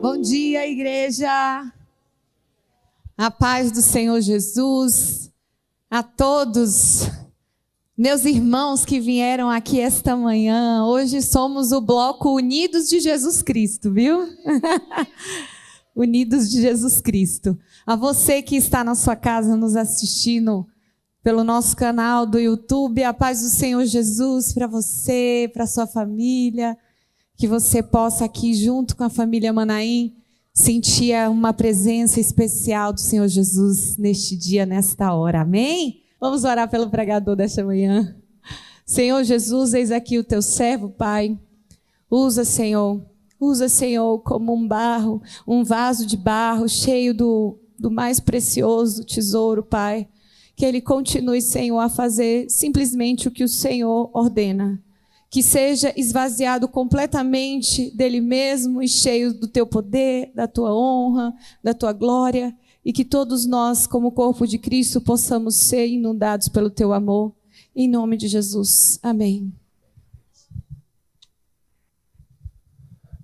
Bom dia, igreja. A paz do Senhor Jesus. A todos, meus irmãos que vieram aqui esta manhã. Hoje somos o bloco Unidos de Jesus Cristo, viu? Unidos de Jesus Cristo. A você que está na sua casa nos assistindo pelo nosso canal do YouTube, a paz do Senhor Jesus para você, para sua família. Que você possa aqui junto com a família Manaim sentir uma presença especial do Senhor Jesus neste dia, nesta hora. Amém? Vamos orar pelo pregador desta manhã. Senhor Jesus, eis aqui o teu servo, Pai. Usa, Senhor, como um vaso de barro cheio do mais precioso tesouro, Pai. Que ele continue, Senhor, a fazer simplesmente o que o Senhor ordena. Que seja esvaziado completamente dele mesmo e cheio do teu poder, da tua honra, da tua glória, e que todos nós, como corpo de Cristo, possamos ser inundados pelo teu amor. Em nome de Jesus. Amém.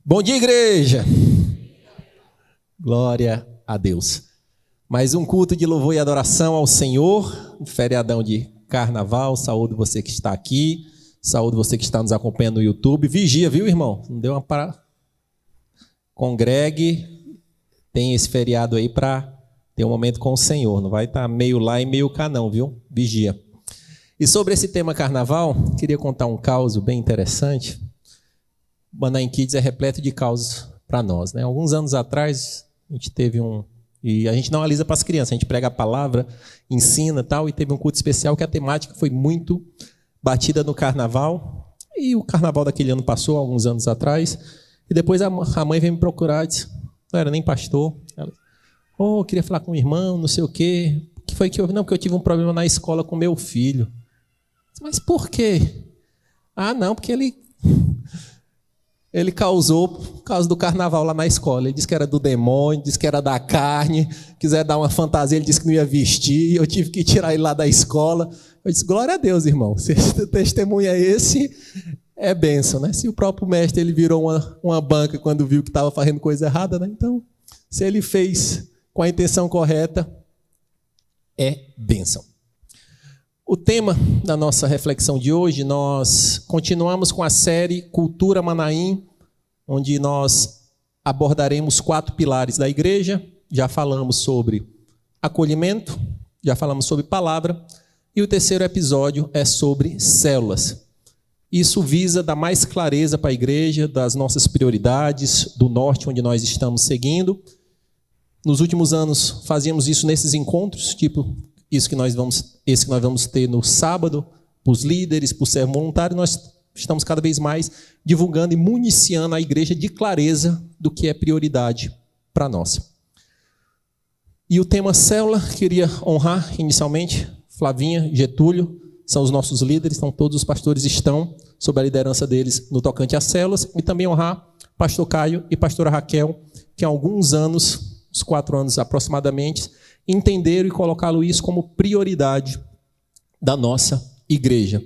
Bom dia, igreja! Glória a Deus. Mais um culto de louvor e adoração ao Senhor, um feriadão de carnaval. Saúdo você que está aqui. Saúde você que está nos acompanhando no YouTube. Vigia, viu, irmão? Não deu uma parada. Congregue. Tem esse feriado aí para ter um momento com o Senhor. Não vai estar meio lá e meio cá não, viu? Vigia. E sobre esse tema carnaval, queria contar um caos bem interessante. Manaim Kids é repleto de causos para nós, né? Alguns anos atrás, a gente teve e a gente não alisa para as crianças, a gente prega a palavra, ensina e tal, e teve um culto especial que a temática foi muito batida no carnaval, e o carnaval daquele ano passou, alguns anos atrás, e depois a mãe veio me procurar e disse, não era nem pastor, ela, queria falar com o irmão, não sei o quê, o que foi que houve? Não, porque eu tive um problema na escola com meu filho. Mas por quê? Ah, não, porque ele causou por causa do carnaval lá na escola. Ele disse que era do demônio, disse que era da carne, quiser dar uma fantasia, ele disse que não ia vestir, eu tive que tirar ele lá da escola. Eu disse, glória a Deus, irmão, se o testemunho é esse, é bênção, né? Se o próprio mestre ele virou uma banca quando viu que estava fazendo coisa errada, né? Então, se ele fez com a intenção correta, é bênção. O tema da nossa reflexão de hoje, nós continuamos com a série Cultura Manaim, onde nós abordaremos 4 pilares da igreja. Já falamos sobre acolhimento, já falamos sobre palavra, e o terceiro episódio é sobre células. Isso visa dar mais clareza para a igreja das nossas prioridades, do norte onde nós estamos seguindo. Nos últimos anos fazíamos isso nesses encontros, tipo esse que nós vamos ter no sábado, para os líderes, para o servo voluntário. Nós estamos cada vez mais divulgando e municiando a igreja de clareza do que é prioridade para nós. E o tema célula, queria honrar inicialmente Flavinha, Getúlio, são os nossos líderes, então todos os pastores estão sob a liderança deles no tocante às células, e também honrar pastor Caio e pastora Raquel, que há alguns anos, uns 4 anos aproximadamente, entenderam e colocaram isso como prioridade da nossa igreja.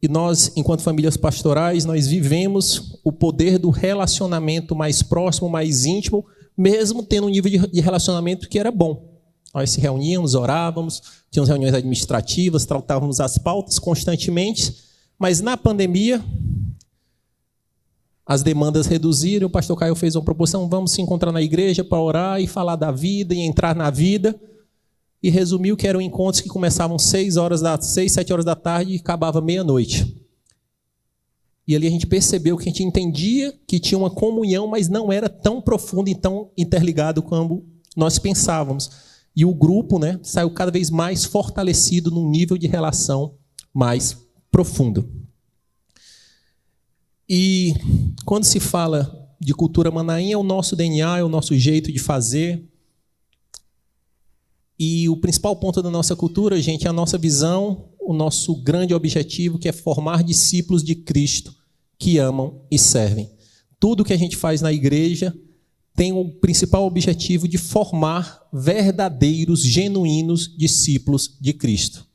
E nós, enquanto famílias pastorais, nós vivemos o poder do relacionamento mais próximo, mais íntimo, mesmo tendo um nível de relacionamento que era bom. Nós se reuníamos, orávamos, tínhamos reuniões administrativas, tratávamos as pautas constantemente, mas na pandemia as demandas reduziram, o pastor Caio fez uma proposição, vamos se encontrar na igreja para orar e falar da vida e entrar na vida, e resumiu que eram encontros que começavam 6, 7 horas da tarde e acabava meia-noite. E ali a gente percebeu que a gente entendia que tinha uma comunhão, mas não era tão profundo e tão interligado como nós pensávamos. E o grupo, né, saiu cada vez mais fortalecido num nível de relação mais profundo. E quando se fala de cultura Manaim, é o nosso DNA, é o nosso jeito de fazer. E o principal ponto da nossa cultura, gente, é a nossa visão, o nosso grande objetivo, que é formar discípulos de Cristo que amam e servem. Tudo que a gente faz na igreja tem o principal objetivo de formar verdadeiros, genuínos discípulos de Cristo.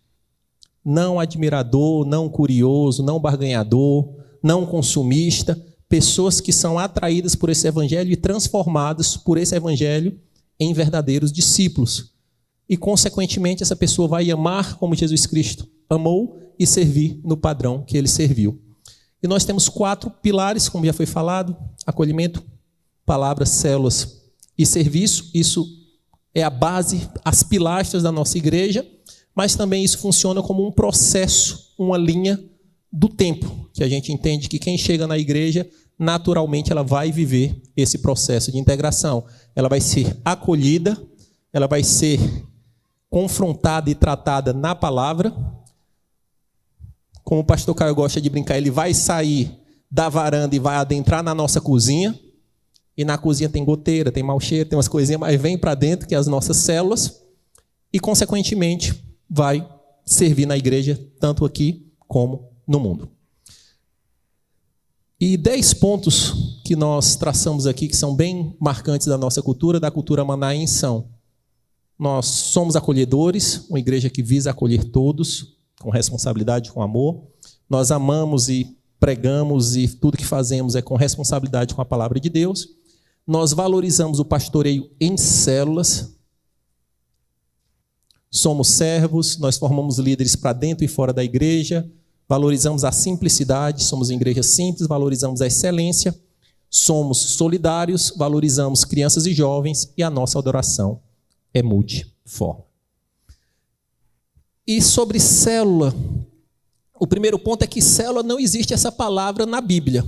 Não admirador, não curioso, não barganhador, não consumista, pessoas que são atraídas por esse evangelho e transformadas por esse evangelho em verdadeiros discípulos. E, consequentemente, essa pessoa vai amar como Jesus Cristo amou e servir no padrão que ele serviu. E nós temos 4 pilares, como já foi falado: acolhimento, palavras, células e serviço. Isso é a base, as pilastras da nossa igreja, mas também isso funciona como um processo, uma linha do tempo, que a gente entende que quem chega na igreja, naturalmente ela vai viver esse processo de integração. Ela vai ser acolhida, ela vai ser confrontada e tratada na palavra. Como o pastor Caio gosta de brincar, ele vai sair da varanda e vai adentrar na nossa cozinha. E na cozinha tem goteira, tem mau cheiro, tem umas coisinhas, mas vem para dentro, que é as nossas células. E, consequentemente, vai servir na igreja, tanto aqui como no mundo. E 10 pontos que nós traçamos aqui, que são bem marcantes da nossa cultura, da cultura Manaim, são: nós somos acolhedores, uma igreja que visa acolher todos, com responsabilidade, com amor. Nós amamos e pregamos, e tudo que fazemos é com responsabilidade com a palavra de Deus. Nós valorizamos o pastoreio em células. Somos servos, nós formamos líderes para dentro e fora da igreja. Valorizamos a simplicidade, somos uma igreja simples, valorizamos a excelência. Somos solidários, valorizamos crianças e jovens, e a nossa adoração é multiforme. E sobre célula, o primeiro ponto é que célula não existe essa palavra na Bíblia.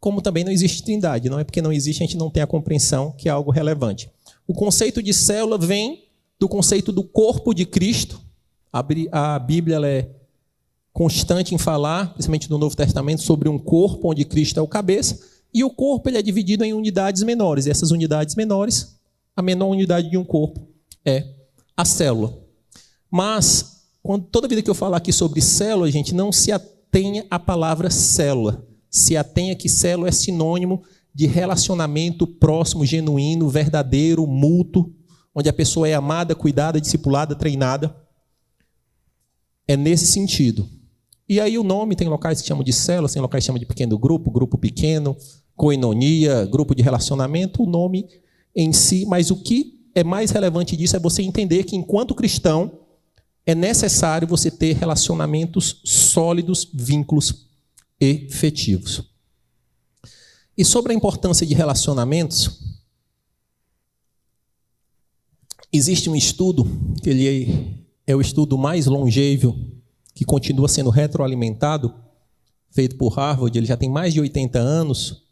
Como também não existe trindade. Não é porque não existe, a gente não tem a compreensão que é algo relevante. O conceito de célula vem do conceito do corpo de Cristo. A Bíblia ela é constante em falar, principalmente no Novo Testamento, sobre um corpo onde Cristo é o cabeça. E o corpo ele é dividido em unidades menores. E essas unidades menores, a menor unidade de um corpo é a célula. Mas, toda vida que eu falar aqui sobre célula, gente, não se atenha à palavra célula. Se atenha que célula é sinônimo de relacionamento próximo, genuíno, verdadeiro, mútuo, onde a pessoa é amada, cuidada, discipulada, treinada. É nesse sentido. E aí o nome, tem locais que chamam de célula, tem locais que chamam de pequeno grupo, grupo pequeno, koinonia, grupo de relacionamento, o nome em si. Mas o que é mais relevante disso é você entender que, enquanto cristão, é necessário você ter relacionamentos sólidos, vínculos efetivos. E sobre a importância de relacionamentos, existe um estudo, que ele é o estudo mais longevo, que continua sendo retroalimentado, feito por Harvard, ele já tem mais de 80 anos,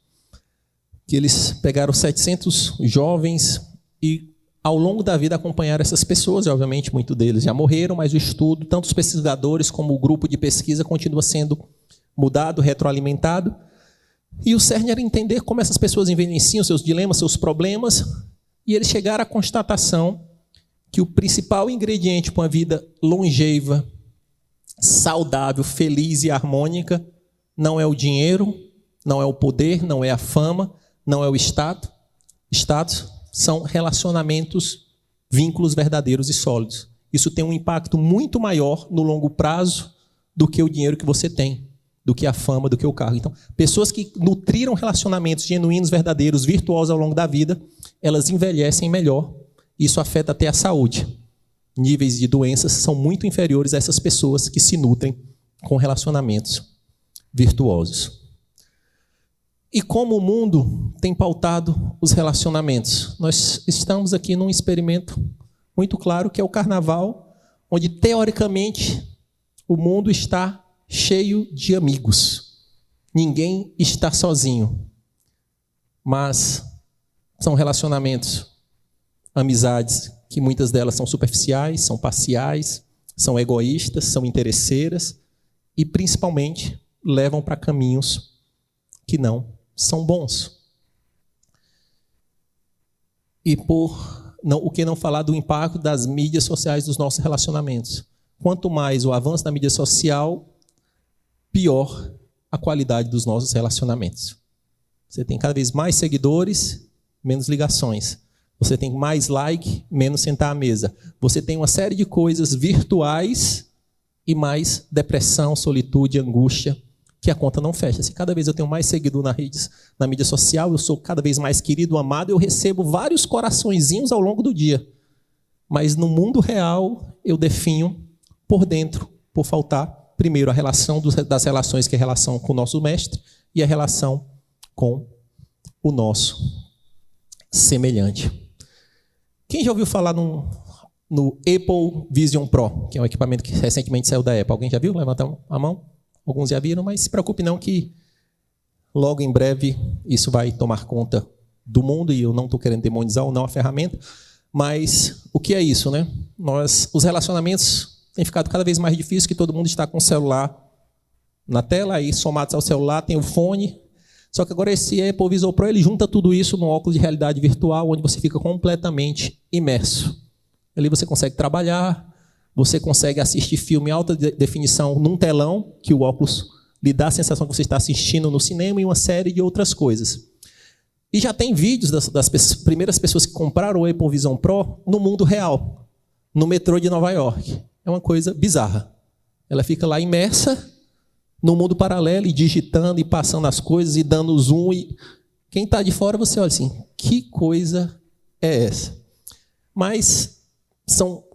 que eles pegaram 700 jovens e, ao longo da vida, acompanharam essas pessoas, e obviamente muitos deles já morreram, mas o estudo, tanto os pesquisadores como o grupo de pesquisa, continua sendo mudado, retroalimentado. E o cerne era entender como essas pessoas envelheciam, seus dilemas, seus problemas, e eles chegaram à constatação que o principal ingrediente para uma vida longeva, saudável, feliz e harmônica não é o dinheiro, não é o poder, não é a fama, não é o status, são relacionamentos, vínculos verdadeiros e sólidos. Isso tem um impacto muito maior no longo prazo do que o dinheiro que você tem, do que a fama, do que o carro. Então, pessoas que nutriram relacionamentos genuínos, verdadeiros, virtuosos ao longo da vida, elas envelhecem melhor. Isso afeta até a saúde. Níveis de doenças são muito inferiores a essas pessoas que se nutrem com relacionamentos virtuosos. E como o mundo tem pautado os relacionamentos? Nós estamos aqui num experimento muito claro, que é o carnaval, onde, teoricamente, o mundo está cheio de amigos. Ninguém está sozinho. Mas são relacionamentos, amizades, que muitas delas são superficiais, são parciais, são egoístas, são interesseiras e, principalmente, levam para caminhos que não são bons. E o que não falar do impacto das mídias sociais dos nossos relacionamentos. Quanto mais o avanço da mídia social, pior a qualidade dos nossos relacionamentos. Você tem cada vez mais seguidores, menos ligações. Você tem mais like, menos sentar à mesa. Você tem uma série de coisas virtuais e mais depressão, solitude, angústia que a conta não fecha. Se cada vez eu tenho mais seguidor na mídia social, eu sou cada vez mais querido, amado, eu recebo vários coraçõezinhos ao longo do dia. Mas no mundo real, eu definho por dentro, por faltar, primeiro, a relação das relações, que é a relação com o nosso mestre, e a relação com o nosso semelhante. Quem já ouviu falar no Apple Vision Pro, que é um equipamento que recentemente saiu da Apple? Alguém já viu? Levanta a mão. Alguns já viram, mas se preocupe não que logo em breve isso vai tomar conta do mundo, e eu não estou querendo demonizar ou não a ferramenta, mas o que é isso, né? Os relacionamentos têm ficado cada vez mais difíceis, que todo mundo está com o celular na tela, aí somados ao celular tem o fone, só que agora esse Apple Vision Pro, ele junta tudo isso num óculos de realidade virtual, onde você fica completamente imerso. Ali você consegue trabalhar, você consegue assistir filme em alta definição num telão, que o óculos lhe dá a sensação que você está assistindo no cinema, e uma série de outras coisas. E já tem vídeos das primeiras pessoas que compraram o Apple Vision Pro no mundo real, no metrô de Nova York. É uma coisa bizarra. Ela fica lá imersa no mundo paralelo, e digitando, e passando as coisas, e dando zoom. E quem está de fora, você olha assim, que coisa é essa? Mas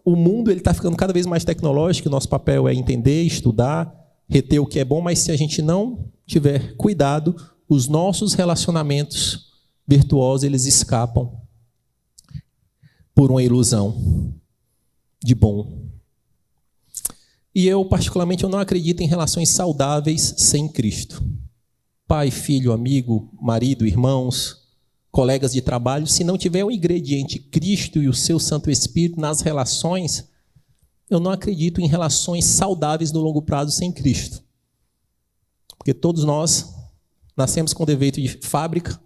o mundo está ficando cada vez mais tecnológico, o nosso papel é entender, estudar, reter o que é bom, mas se a gente não tiver cuidado, os nossos relacionamentos virtuosos, eles escapam por uma ilusão de bom. E eu, particularmente, eu não acredito em relações saudáveis sem Cristo. Pai, filho, amigo, marido, irmãos, colegas de trabalho, se não tiver o ingrediente Cristo e o seu Santo Espírito nas relações, eu não acredito em relações saudáveis no longo prazo sem Cristo. Porque todos nós nascemos com defeito de fábrica,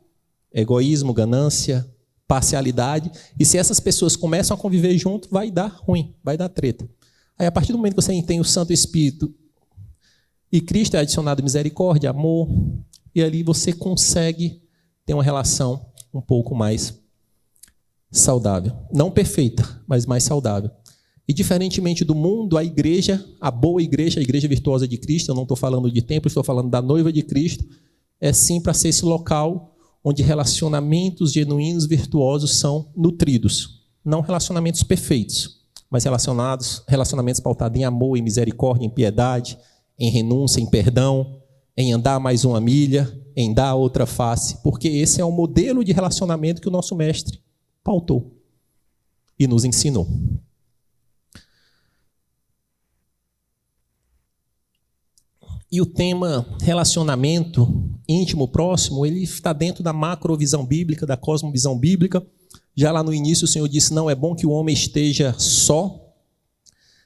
egoísmo, ganância, parcialidade, e se essas pessoas começam a conviver junto, vai dar ruim, vai dar treta. Aí, a partir do momento que você tem o Santo Espírito e Cristo, é adicionado misericórdia, amor, e ali você consegue ter uma relação um pouco mais saudável. Não perfeita, mas mais saudável. E diferentemente do mundo, a igreja, a boa igreja, a igreja virtuosa de Cristo, eu não estou falando de templo, estou falando da noiva de Cristo, é sim para ser esse local onde relacionamentos genuínos, virtuosos são nutridos. Não relacionamentos perfeitos, mas relacionamentos pautados em amor, em misericórdia, em piedade, em renúncia, em perdão, em andar mais uma milha, em dar a outra face, porque esse é o modelo de relacionamento que o nosso mestre pautou e nos ensinou. E o tema relacionamento íntimo, próximo, ele está dentro da macrovisão bíblica, da cosmovisão bíblica. Já lá no início o Senhor disse, não é bom que o homem esteja só.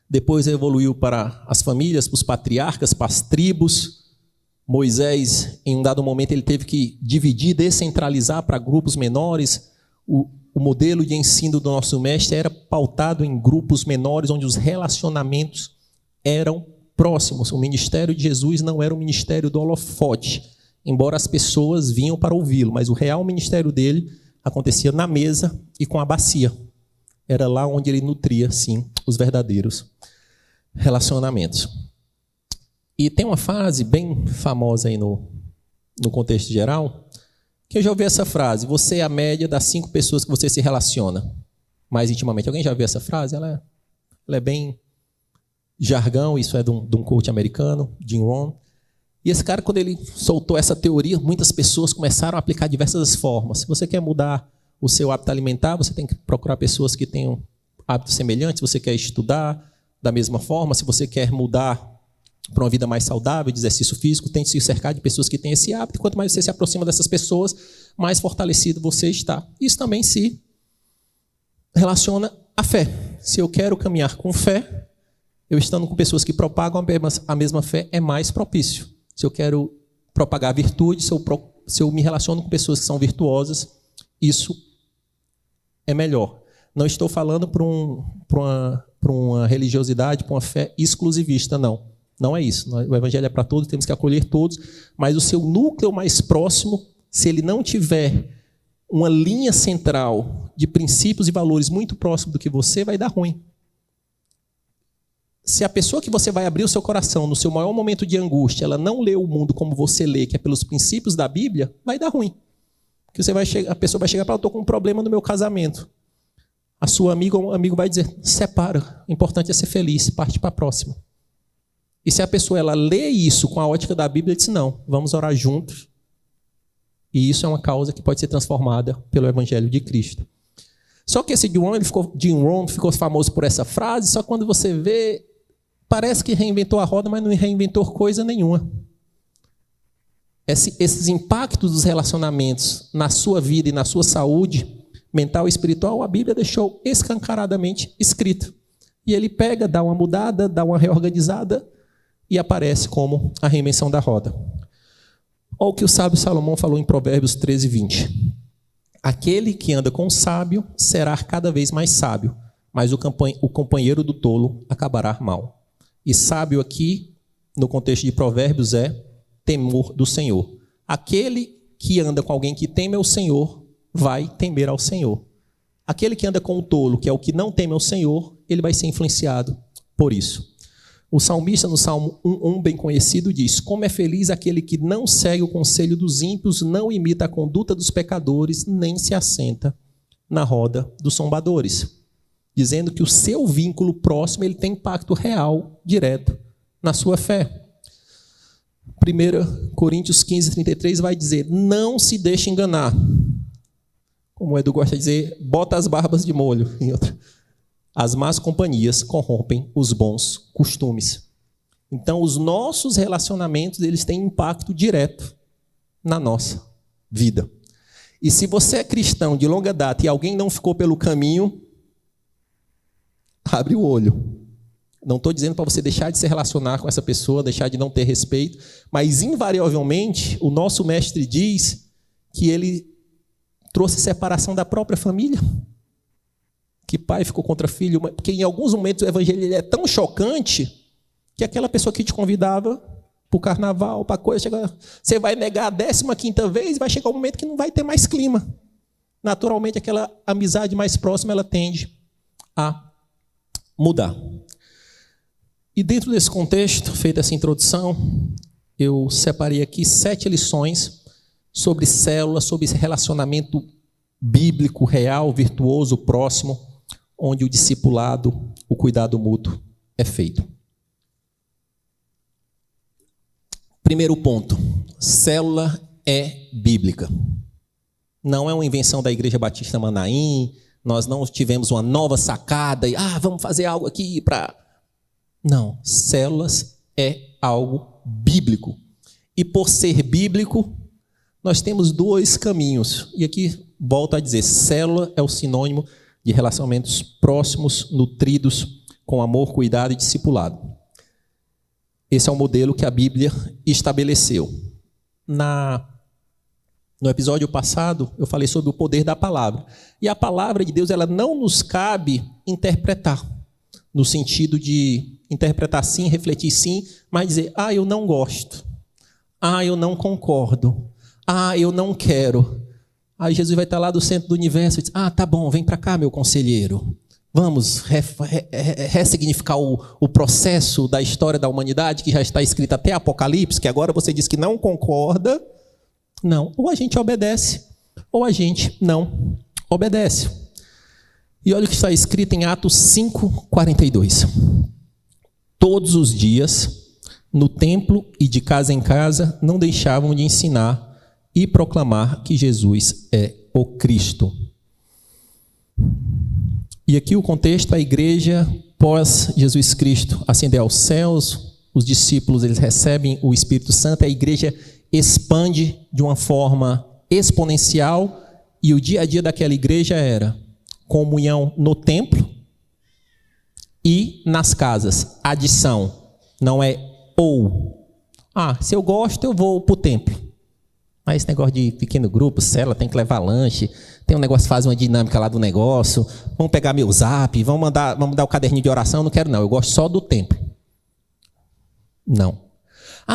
Depois evoluiu para as famílias, para os patriarcas, para as tribos. Moisés, em um dado momento, ele teve que dividir, descentralizar para grupos menores. O modelo de ensino do nosso mestre era pautado em grupos menores, onde os relacionamentos eram próximos. O ministério de Jesus não era o ministério do holofote, embora as pessoas vinham para ouvi-lo, mas o real ministério dele acontecia na mesa e com a bacia. Era lá onde ele nutria, sim, os verdadeiros relacionamentos. E tem uma frase bem famosa aí no contexto geral, que eu já ouvi essa frase: você é a média das 5 pessoas que você se relaciona mais intimamente. Alguém já viu essa frase? Ela é bem jargão, isso é de um coach americano, Jim Rohn. E esse cara, quando ele soltou essa teoria, muitas pessoas começaram a aplicar diversas formas. Se você quer mudar o seu hábito alimentar, você tem que procurar pessoas que tenham hábitos semelhantes. Se você quer estudar da mesma forma, se você quer mudar para uma vida mais saudável, de exercício físico, tente se cercar de pessoas que têm esse hábito. Quanto mais você se aproxima dessas pessoas, mais fortalecido você está. Isso também se relaciona à fé. Se eu quero caminhar com fé, eu estando com pessoas que propagam a mesma fé, é mais propício. Se eu quero propagar virtude, se eu me relaciono com pessoas que são virtuosas, isso é melhor. Não estou falando para uma religiosidade, para uma fé exclusivista, não. Não é isso. O evangelho é para todos, temos que acolher todos, mas o seu núcleo mais próximo, se ele não tiver uma linha central de princípios e valores muito próximo do que você, vai dar ruim. se a pessoa que você vai abrir o seu coração no seu maior momento de angústia, ela não lê o mundo como você lê, que é pelos princípios da Bíblia, vai dar ruim. Porque a pessoa vai chegar e falar, eu estou com um problema no meu casamento. A sua amiga ou amigo vai dizer, separa, o importante é ser feliz, parte para a próxima. E se a pessoa ela lê isso com a ótica da Bíblia, ela diz, não, vamos orar juntos. E isso é uma causa que pode ser transformada pelo Evangelho de Cristo. Só que esse Jim Rohn ficou famoso por essa frase, só quando você vê, parece que reinventou a roda, mas não reinventou coisa nenhuma. Esses impactos dos relacionamentos na sua vida e na sua saúde mental e espiritual, a Bíblia deixou escancaradamente escrito. E ele pega, dá uma mudada, dá uma reorganizada e aparece como a reinvenção da roda. Olha o que o sábio Salomão falou em Provérbios 13, 20. Aquele que anda com o sábio será cada vez mais sábio, mas o companheiro do tolo acabará mal. E sábio aqui, no contexto de Provérbios, é temor do Senhor. Aquele que anda com alguém que teme ao Senhor, vai temer ao Senhor. Aquele que anda com o tolo, que é o que não teme ao Senhor, ele vai ser influenciado por isso. O salmista, no Salmo 1, bem conhecido, diz, como é feliz aquele que não segue o conselho dos ímpios, não imita a conduta dos pecadores, nem se assenta na roda dos zombadores. Dizendo que o seu vínculo próximo ele tem impacto real, direto, na sua fé. 1 Coríntios 15, 33 vai dizer, não se deixe enganar. Como o Edu gosta de dizer, bota as barbas de molho. As más companhias corrompem os bons costumes. Então, os nossos relacionamentos eles têm impacto direto na nossa vida. E se você é cristão de longa data e alguém não ficou pelo caminho, abre o olho. Não estou dizendo para você deixar de se relacionar com essa pessoa, deixar de não ter respeito, mas invariavelmente o nosso mestre diz que ele trouxe separação da própria família. Que pai ficou contra filho, porque em alguns momentos o evangelho ele é tão chocante que aquela pessoa que te convidava para o carnaval, para a coisa, você vai negar a 15ª vez e vai chegar um momento que não vai ter mais clima. Naturalmente, aquela amizade mais próxima ela tende a mudar. E dentro desse contexto, feita essa introdução, eu separei aqui 7 lições sobre célula, sobre esse relacionamento bíblico, real, virtuoso, próximo, onde o discipulado, o cuidado mútuo é feito. Primeiro ponto, célula é bíblica. Não é uma invenção da Igreja Batista Manaim, nós não tivemos uma nova sacada e vamos fazer algo aqui para... Não, células é algo bíblico. E por ser bíblico, nós temos 2 caminhos. E aqui volto a dizer, célula é o sinônimo de relacionamentos próximos, nutridos, com amor, cuidado e discipulado. Esse é o modelo que a Bíblia estabeleceu. No episódio passado, eu falei sobre o poder da palavra. E a palavra de Deus, ela não nos cabe interpretar, no sentido de interpretar sim, refletir sim, mas dizer, eu não gosto, eu não concordo, eu não quero. Aí Jesus vai estar lá do centro do universo e diz, tá bom, vem para cá, meu conselheiro. Vamos ressignificar o processo da história da humanidade, que já está escrito até Apocalipse, que agora você diz que não concorda. Não, ou a gente obedece, ou a gente não obedece. E olha o que está escrito em Atos 5:42. Todos os dias, no templo e de casa em casa, não deixavam de ensinar e proclamar que Jesus é o Cristo. E aqui o contexto, a igreja pós Jesus Cristo ascender aos céus, os discípulos eles recebem o Espírito Santo, a igreja expande de uma forma exponencial e o dia a dia daquela igreja era comunhão no templo e nas casas. Adição, não é ou. Se eu gosto eu vou para o templo. Mas esse negócio de pequeno grupo, célula, tem que levar lanche, tem um negócio, faz uma dinâmica lá do negócio, vamos pegar meu zap, vamos mandar o caderninho de oração, não quero não, eu gosto só do templo. Não.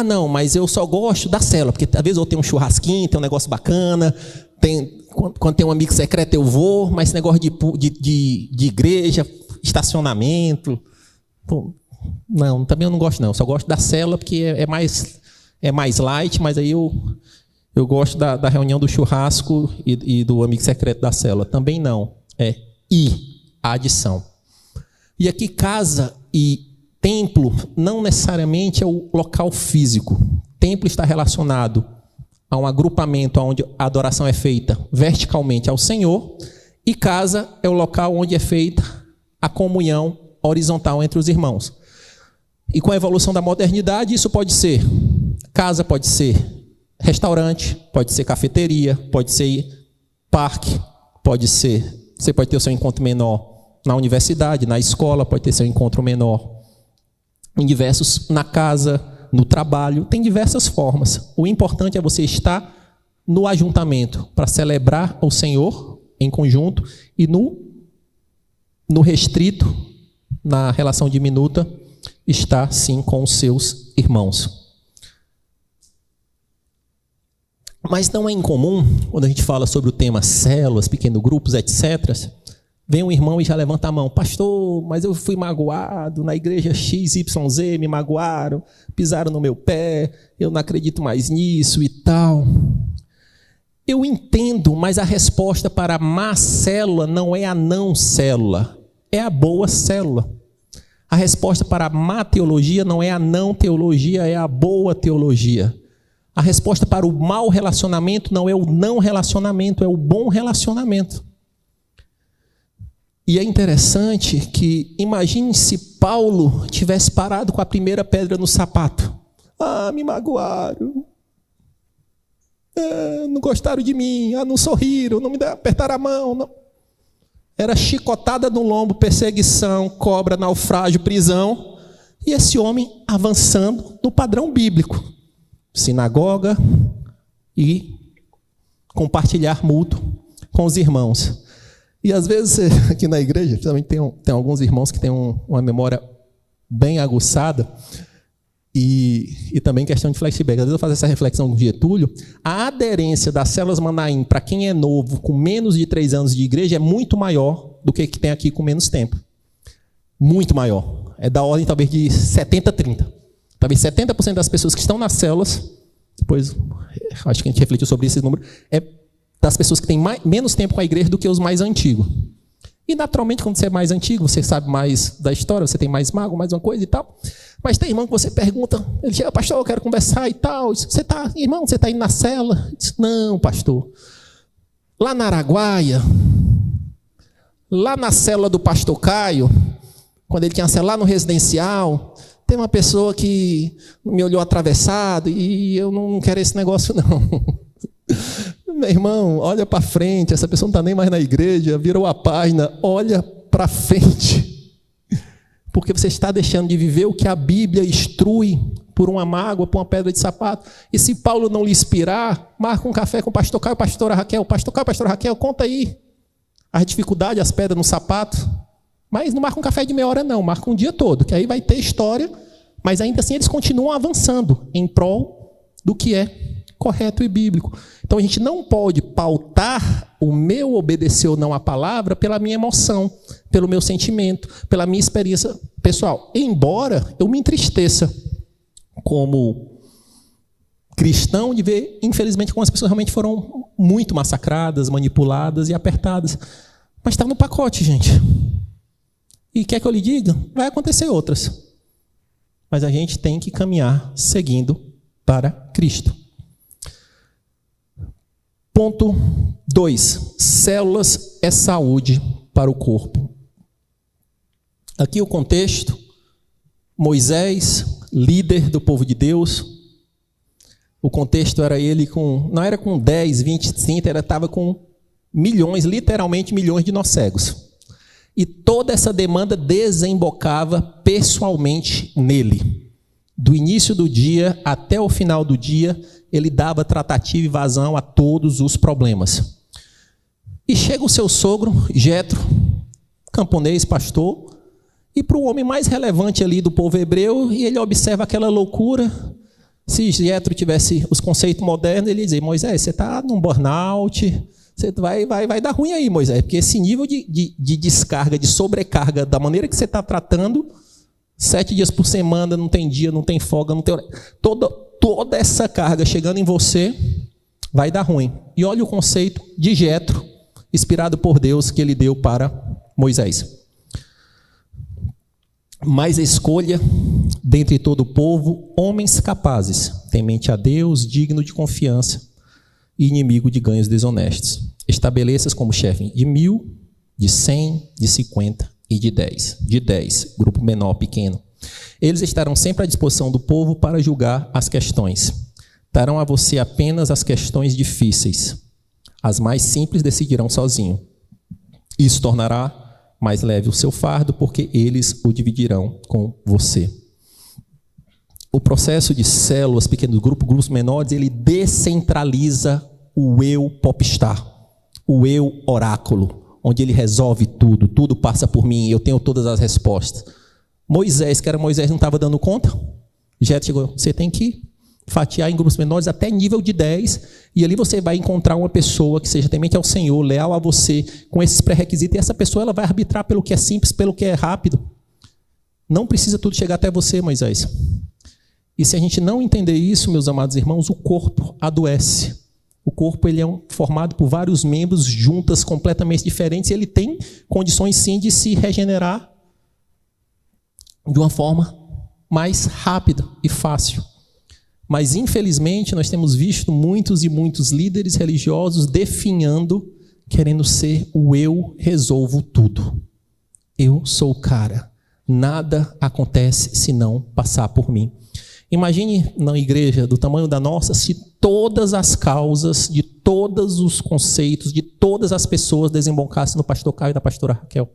Não, mas eu só gosto da célula, porque às vezes eu tenho um churrasquinho, tem um negócio bacana, quando tem um amigo secreto eu vou, mas esse negócio de igreja, estacionamento, Não, também eu não gosto não. Eu só gosto da célula porque é mais light, mas aí eu gosto da reunião do churrasco e do amigo secreto da célula. Também não. É a adição. E aqui casa e templo não necessariamente é o local físico. Templo está relacionado a um agrupamento onde a adoração é feita verticalmente ao Senhor, e casa é o local onde é feita a comunhão horizontal entre os irmãos. E com a evolução da modernidade, isso pode ser casa, pode ser restaurante, pode ser cafeteria, pode ser parque, você pode ter o seu encontro menor na universidade, na escola, pode ter seu encontro menor na casa, no trabalho, tem diversas formas. O importante é você estar no ajuntamento para celebrar o Senhor em conjunto e no restrito, na relação diminuta, estar sim com os seus irmãos. Mas não é incomum, quando a gente fala sobre o tema células, pequenos grupos, etc., vem um irmão e já levanta a mão. Pastor, mas eu fui magoado, na igreja XYZ me magoaram, pisaram no meu pé, eu não acredito mais nisso e tal. Eu entendo, mas a resposta para a má célula não é a não célula, é a boa célula. A resposta para a má teologia não é a não teologia, é a boa teologia. A resposta para o mau relacionamento não é o não relacionamento, é o bom relacionamento. E é interessante que, imagine se Paulo tivesse parado com a primeira pedra no sapato. Me magoaram. Não gostaram de mim. Não sorriram, não me apertaram a mão. Não. Era chicotada no lombo, perseguição, cobra, naufrágio, prisão. E esse homem avançando no padrão bíblico. Sinagoga e compartilhar mútuo com os irmãos. E às vezes aqui na igreja, principalmente tem alguns irmãos que têm uma memória bem aguçada e também questão de flexibilidade. Às vezes eu faço essa reflexão com o Getúlio. A aderência das células Manaim para quem é novo, com menos de 3 anos de igreja, é muito maior do que tem aqui com menos tempo. Muito maior. É da ordem talvez de 70-30. Talvez 70% das pessoas que estão nas células, depois acho que a gente refletiu sobre esse número, é das pessoas que têm menos tempo com a igreja do que os mais antigos. E naturalmente, quando você é mais antigo, você sabe mais da história, você tem mais mago, mais uma coisa e tal. Mas tem irmão que você pergunta, ele chega, pastor, eu quero conversar e tal. Irmão, você está indo na cela? Diz, não, pastor. Lá na Araguaia, lá na cela do pastor Caio, quando ele tinha a cela lá no residencial, tem uma pessoa que me olhou atravessado e eu não quero esse negócio, não. Meu irmão, olha para frente, essa pessoa não está nem mais na igreja, virou a página, olha para frente. Porque você está deixando de viver o que a Bíblia instrui por uma mágoa, por uma pedra de sapato. E se Paulo não lhe inspirar, marca um café com o pastor Caio e a pastora Raquel. Pastor Caio e a pastora Raquel, conta aí as dificuldades, as pedras no sapato. Mas não marca um café de meia hora não, marca um dia todo, que aí vai ter história. Mas ainda assim eles continuam avançando em prol do que é correto e bíblico. Então a gente não pode pautar o meu obedecer ou não à palavra pela minha emoção, pelo meu sentimento, pela minha experiência pessoal. Embora eu me entristeça como cristão de ver, infelizmente, como as pessoas realmente foram muito massacradas, manipuladas e apertadas. Mas está no pacote, gente. E quer que eu lhe diga? Vai acontecer outras. Mas a gente tem que caminhar seguindo para Cristo. Ponto 2. Células é saúde para o corpo. Aqui o contexto, Moisés, líder do povo de Deus, o contexto era ele não era com 10, 20, 30, estava com milhões, literalmente milhões de nós cegos. E toda essa demanda desembocava pessoalmente nele. Do início do dia até o final do dia, ele dava tratativa e vazão a todos os problemas. E chega o seu sogro, Jetro, camponês, pastor, e para o homem mais relevante ali do povo hebreu, e ele observa aquela loucura. Se Jetro tivesse os conceitos modernos, ele ia dizer, Moisés, você está num burnout, você vai dar ruim aí, Moisés, porque esse nível de descarga, de sobrecarga, da maneira que você está tratando, 7 dias por semana, não tem dia, não tem folga, não tem hora. Toda essa carga chegando em você vai dar ruim. E olha o conceito de Jetro, inspirado por Deus, que ele deu para Moisés. Mas escolha dentre todo o povo homens capazes, temente a Deus, digno de confiança e inimigo de ganhos desonestos. Estabeleças como chefe de 1.000, de 100, de 50 e de 10. De 10, grupo menor, pequeno. Eles estarão sempre à disposição do povo para julgar as questões. Darão a você apenas as questões difíceis. As mais simples decidirão sozinho. Isso tornará mais leve o seu fardo, porque eles o dividirão com você. O processo de células, pequenos grupos menores, ele descentraliza o eu popstar, o eu oráculo, onde ele resolve tudo, tudo passa por mim, eu tenho todas as respostas. Moisés, que era Moisés, não estava dando conta? Jetro chegou, você tem que fatiar em grupos menores até nível de 10, e ali você vai encontrar uma pessoa que seja temente ao Senhor, leal a você, com esses pré-requisitos, e essa pessoa ela vai arbitrar pelo que é simples, pelo que é rápido. Não precisa tudo chegar até você, Moisés. E se a gente não entender isso, meus amados irmãos, o corpo adoece. O corpo ele é formado por vários membros juntas, completamente diferentes, e ele tem condições sim de se regenerar de uma forma mais rápida e fácil. Mas, infelizmente, nós temos visto muitos e muitos líderes religiosos definhando, querendo ser o eu resolvo tudo. Eu sou o cara. Nada acontece se não passar por mim. Imagine na igreja do tamanho da nossa, se todas as causas de todos os conceitos, de todas as pessoas desembocassem no pastor Caio e da pastora Raquel.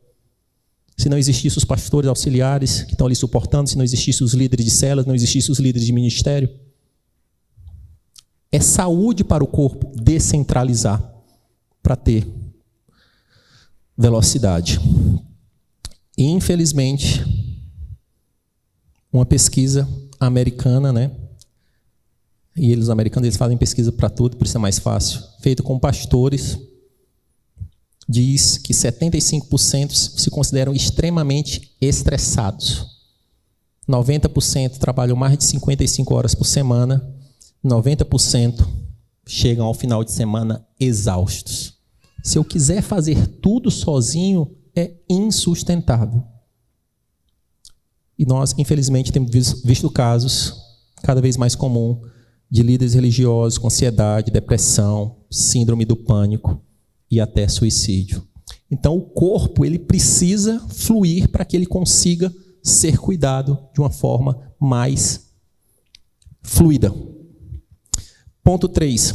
Se não existissem os pastores auxiliares que estão ali suportando, se não existissem os líderes de células, não existissem os líderes de ministério. É saúde para o corpo descentralizar, para ter velocidade. E, infelizmente, uma pesquisa americana, né? E os americanos eles fazem pesquisa para tudo, por isso é mais fácil. Feita com pastores, diz que 75% se consideram extremamente estressados. 90% trabalham mais de 55 horas por semana. 90% chegam ao final de semana exaustos. Se eu quiser fazer tudo sozinho, é insustentável. E nós, infelizmente, temos visto casos cada vez mais comuns de líderes religiosos com ansiedade, depressão, síndrome do pânico e até suicídio. Então, o corpo ele precisa fluir para que ele consiga ser cuidado de uma forma mais fluida. Ponto 3.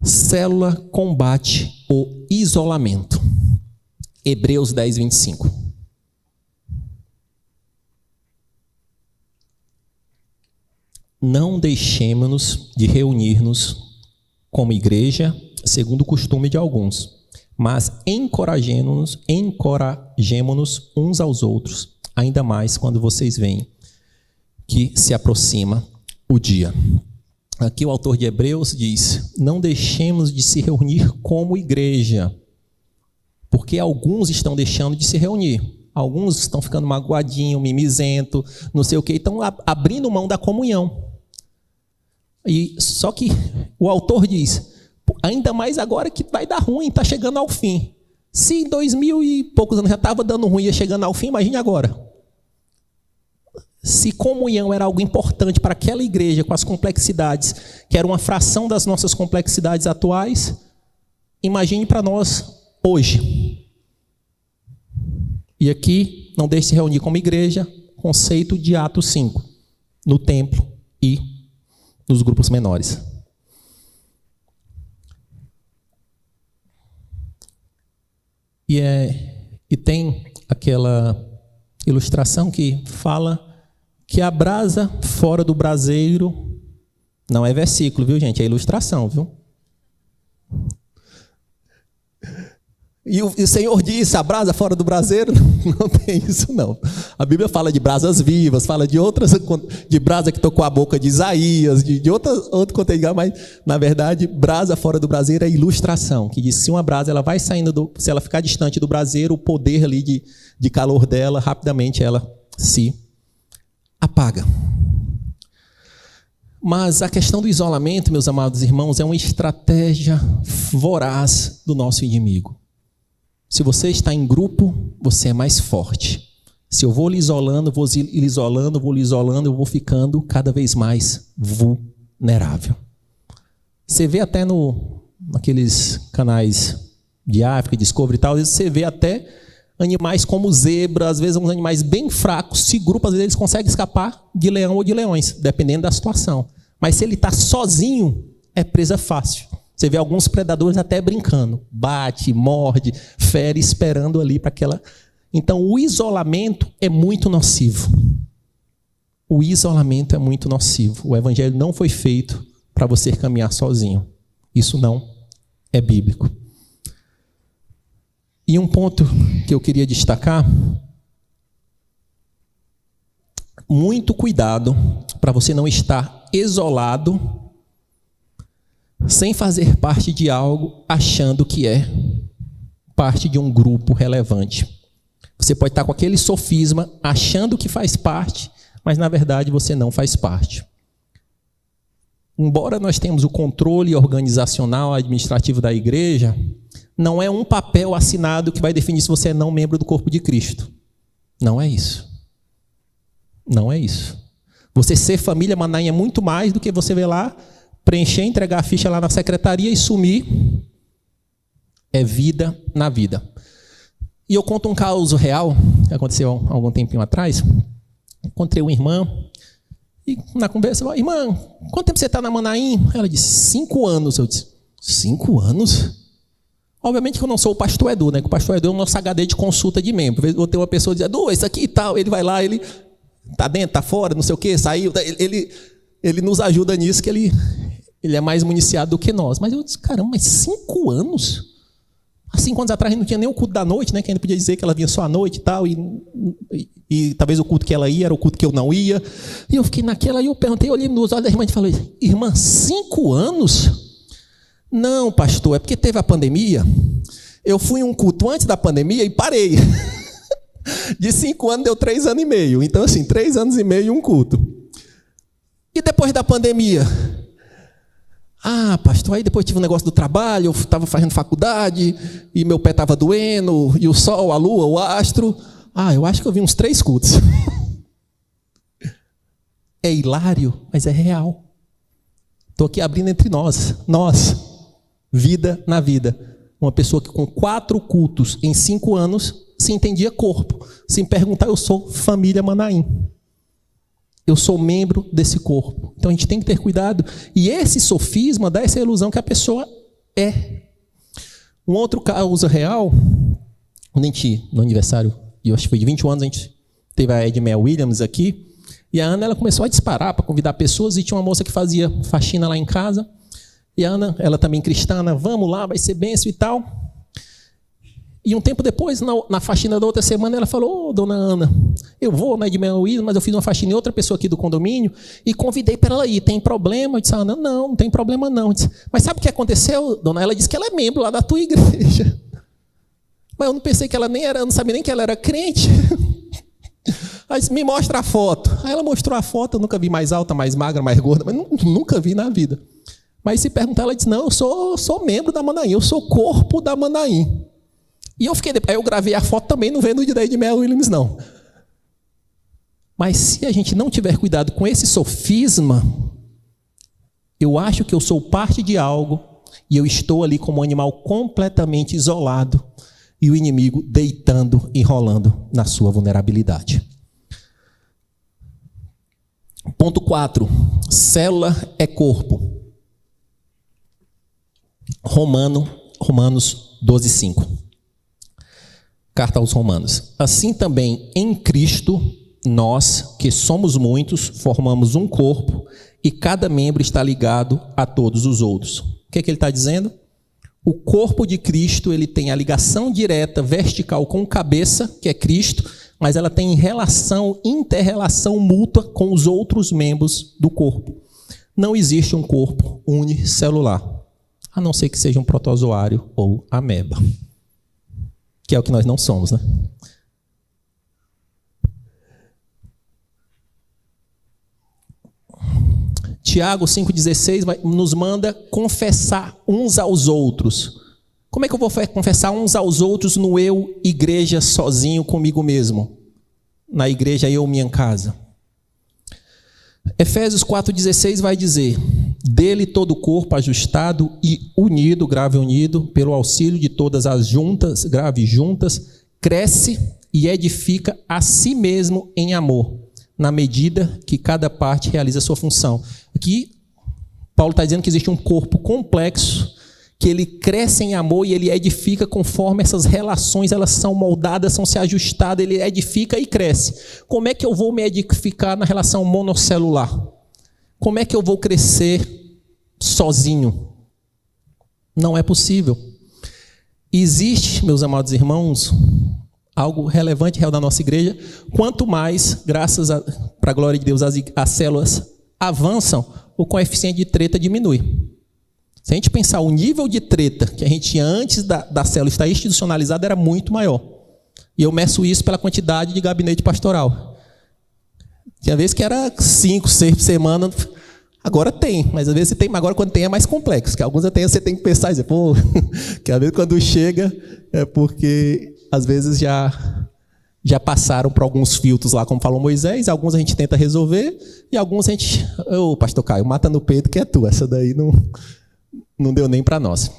Célula combate o isolamento. Hebreus 10, 25. Não deixemos-nos de reunir-nos como igreja, segundo o costume de alguns, mas encorajemo-nos uns aos outros, ainda mais quando vocês veem que se aproxima o dia. Aqui o autor de Hebreus diz, não deixemos de se reunir como igreja, porque alguns estão deixando de se reunir. Alguns estão ficando magoadinhos, mimizento, não sei o quê, estão abrindo mão da comunhão. E só que o autor diz, ainda mais agora que vai dar ruim, está chegando ao fim. Se em 2000 e poucos anos já estava dando ruim e ia chegando ao fim, imagine agora. Se comunhão era algo importante para aquela igreja com as complexidades, que era uma fração das nossas complexidades atuais, imagine para nós hoje. E aqui, não deixe de se reunir como igreja, conceito de Atos 5, no templo e nos grupos menores. E tem aquela ilustração que fala que a brasa fora do braseiro, não é versículo, viu, gente? É ilustração, viu? E o Senhor disse, a brasa fora do braseiro, não tem isso não. A Bíblia fala de brasas vivas, fala de outras, de brasa que tocou a boca de Isaías, de outro conteúdo, mas na verdade, brasa fora do braseiro é ilustração, que diz que se uma brasa ela vai saindo, se ela ficar distante do braseiro, o poder ali de calor dela, rapidamente ela se apaga. Mas a questão do isolamento, meus amados irmãos, é uma estratégia voraz do nosso inimigo. Se você está em grupo, você é mais forte. Se eu vou lhe isolando, eu vou ficando cada vez mais vulnerável. Você vê até naqueles canais de África, Discovery e tal, às vezes você vê até animais como zebra, às vezes uns animais bem fracos, se grupam, às vezes eles conseguem escapar de leão ou de leões, dependendo da situação. Mas se ele está sozinho, é presa fácil. Você vê alguns predadores até brincando, bate, morde, fere, esperando ali para aquela... Então, o isolamento é muito nocivo. O isolamento é muito nocivo. O evangelho não foi feito para você caminhar sozinho. Isso não é bíblico. E um ponto que eu queria destacar, muito cuidado para você não estar isolado, sem fazer parte de algo, achando que é parte de um grupo relevante. Você pode estar com aquele sofisma, achando que faz parte, mas na verdade você não faz parte. Embora nós tenhamos o controle organizacional, administrativo da igreja, não é um papel assinado que vai definir se você é não membro do corpo de Cristo. Não é isso. Não é isso. Você ser família Manaim é muito mais do que você ver lá, preencher, entregar a ficha lá na secretaria e sumir. É vida na vida. E eu conto um caso real, que aconteceu há algum tempinho atrás. Encontrei uma irmã, e na conversa, eu falei, irmã, quanto tempo você está na Manaim? Ela disse, 5 anos. Eu disse, 5 anos? Obviamente que eu não sou o pastor Edu, né? Que o pastor Edu é o nosso HD de consulta de membro. Vou ter uma pessoa dizer, Edu, isso aqui e tal. Ele vai lá, ele está dentro, está fora, não sei o quê, saiu. Ele nos ajuda nisso, que ele é mais municiado do que nós. Mas eu disse, caramba, mas 5 anos? Há 5 anos atrás a gente não tinha nem o culto da noite, né? Que a gente podia dizer que ela vinha só à noite e tal, e talvez o culto que ela ia era o culto que eu não ia. E eu fiquei naquela, e eu perguntei, eu olhei nos olhos da irmã e falei, irmã, 5 anos? Não, pastor, é porque teve a pandemia. Eu fui em um culto antes da pandemia e parei. De 5 anos deu 3 anos e meio. Então, assim, 3 anos e meio um culto. E depois da pandemia? Ah, pastor, aí depois tive um negócio do trabalho, eu estava fazendo faculdade, e meu pé estava doendo, e o sol, a lua, o astro. Ah, eu acho que eu vi uns 3 cultos. É hilário, mas é real. Estou aqui abrindo entre nós, vida na vida. Uma pessoa que com 4 cultos em 5 anos se entendia corpo. Sem perguntar, eu sou família Manaim. Eu sou membro desse corpo. Então a gente tem que ter cuidado. E esse sofisma dá essa ilusão que a pessoa é. Um outro caso real, no aniversário, eu acho que foi de 21 anos, a gente teve a Edmel Williams aqui, e a Ana ela começou a disparar para convidar pessoas, e tinha uma moça que fazia faxina lá em casa, e a Ana, ela também cristã, vamos lá, vai ser bênção e tal. E um tempo depois, na faxina da outra semana, ela falou, dona Ana, eu vou na Edmel Williams, mas eu fiz uma faxina em outra pessoa aqui do condomínio e convidei para ela ir. Tem problema? Eu disse, Ana, não tem problema não. Eu disse, mas sabe o que aconteceu, dona? Ela disse que ela é membro lá da tua igreja. Mas eu não pensei que ela nem era, eu não sabia nem que ela era crente. Aí disse, me mostra a foto. Aí ela mostrou a foto, eu nunca vi mais alta, mais magra, mais gorda, mas nunca vi na vida. Mas se perguntar, ela disse, não, eu sou membro da Manaim, eu sou corpo da Manaim. E eu fiquei, aí eu gravei a foto também, não vendo de Edmel Williams, não. Mas se a gente não tiver cuidado com esse sofisma, eu acho que eu sou parte de algo e eu estou ali como um animal completamente isolado e o inimigo deitando, enrolando na sua vulnerabilidade. Ponto 4. Célula é corpo. Romanos 12:5. Carta aos Romanos. Assim também em Cristo, nós, que somos muitos, formamos um corpo e cada membro está ligado a todos os outros. O que é que ele está dizendo? O corpo de Cristo ele tem a ligação direta, vertical com a cabeça, que é Cristo, mas ela tem inter-relação mútua com os outros membros do corpo. Não existe um corpo unicelular, a não ser que seja um protozoário ou ameba. Que é o que nós não somos, né? Tiago 5,16 nos manda confessar uns aos outros. Como é que eu vou confessar uns aos outros no eu, igreja, sozinho comigo mesmo? Na igreja, eu, minha casa. Efésios 4,16 vai dizer: dele todo o corpo ajustado e unido, grave unido, pelo auxílio de todas as juntas, grave juntas, cresce e edifica a si mesmo em amor, na medida que cada parte realiza a sua função. Aqui, Paulo está dizendo que existe um corpo complexo, que ele cresce em amor e ele edifica conforme essas relações elas são moldadas, são se ajustadas, ele edifica e cresce. Como é que eu vou me edificar na relação monocelular? Como é que eu vou crescer sozinho? Não é possível. Existe, meus amados irmãos, algo relevante e real da nossa igreja. Quanto mais, para a glória de Deus, as células avançam, o coeficiente de treta diminui. Se a gente pensar o nível de treta que a gente tinha antes da célula estar institucionalizada, era muito maior. E eu meço isso pela quantidade de gabinete pastoral. Tinha vezes que era 5, 6 por semana. Agora tem, mas às vezes você tem, agora quando tem é mais complexo. Que alguns até você tem que pensar e dizer, pô, que às vezes quando chega é porque às vezes já passaram por alguns filtros lá, como falou Moisés, alguns a gente tenta resolver, e alguns a gente, ô pastor Caio, mata no peito que é tua, essa daí não deu nem para nós.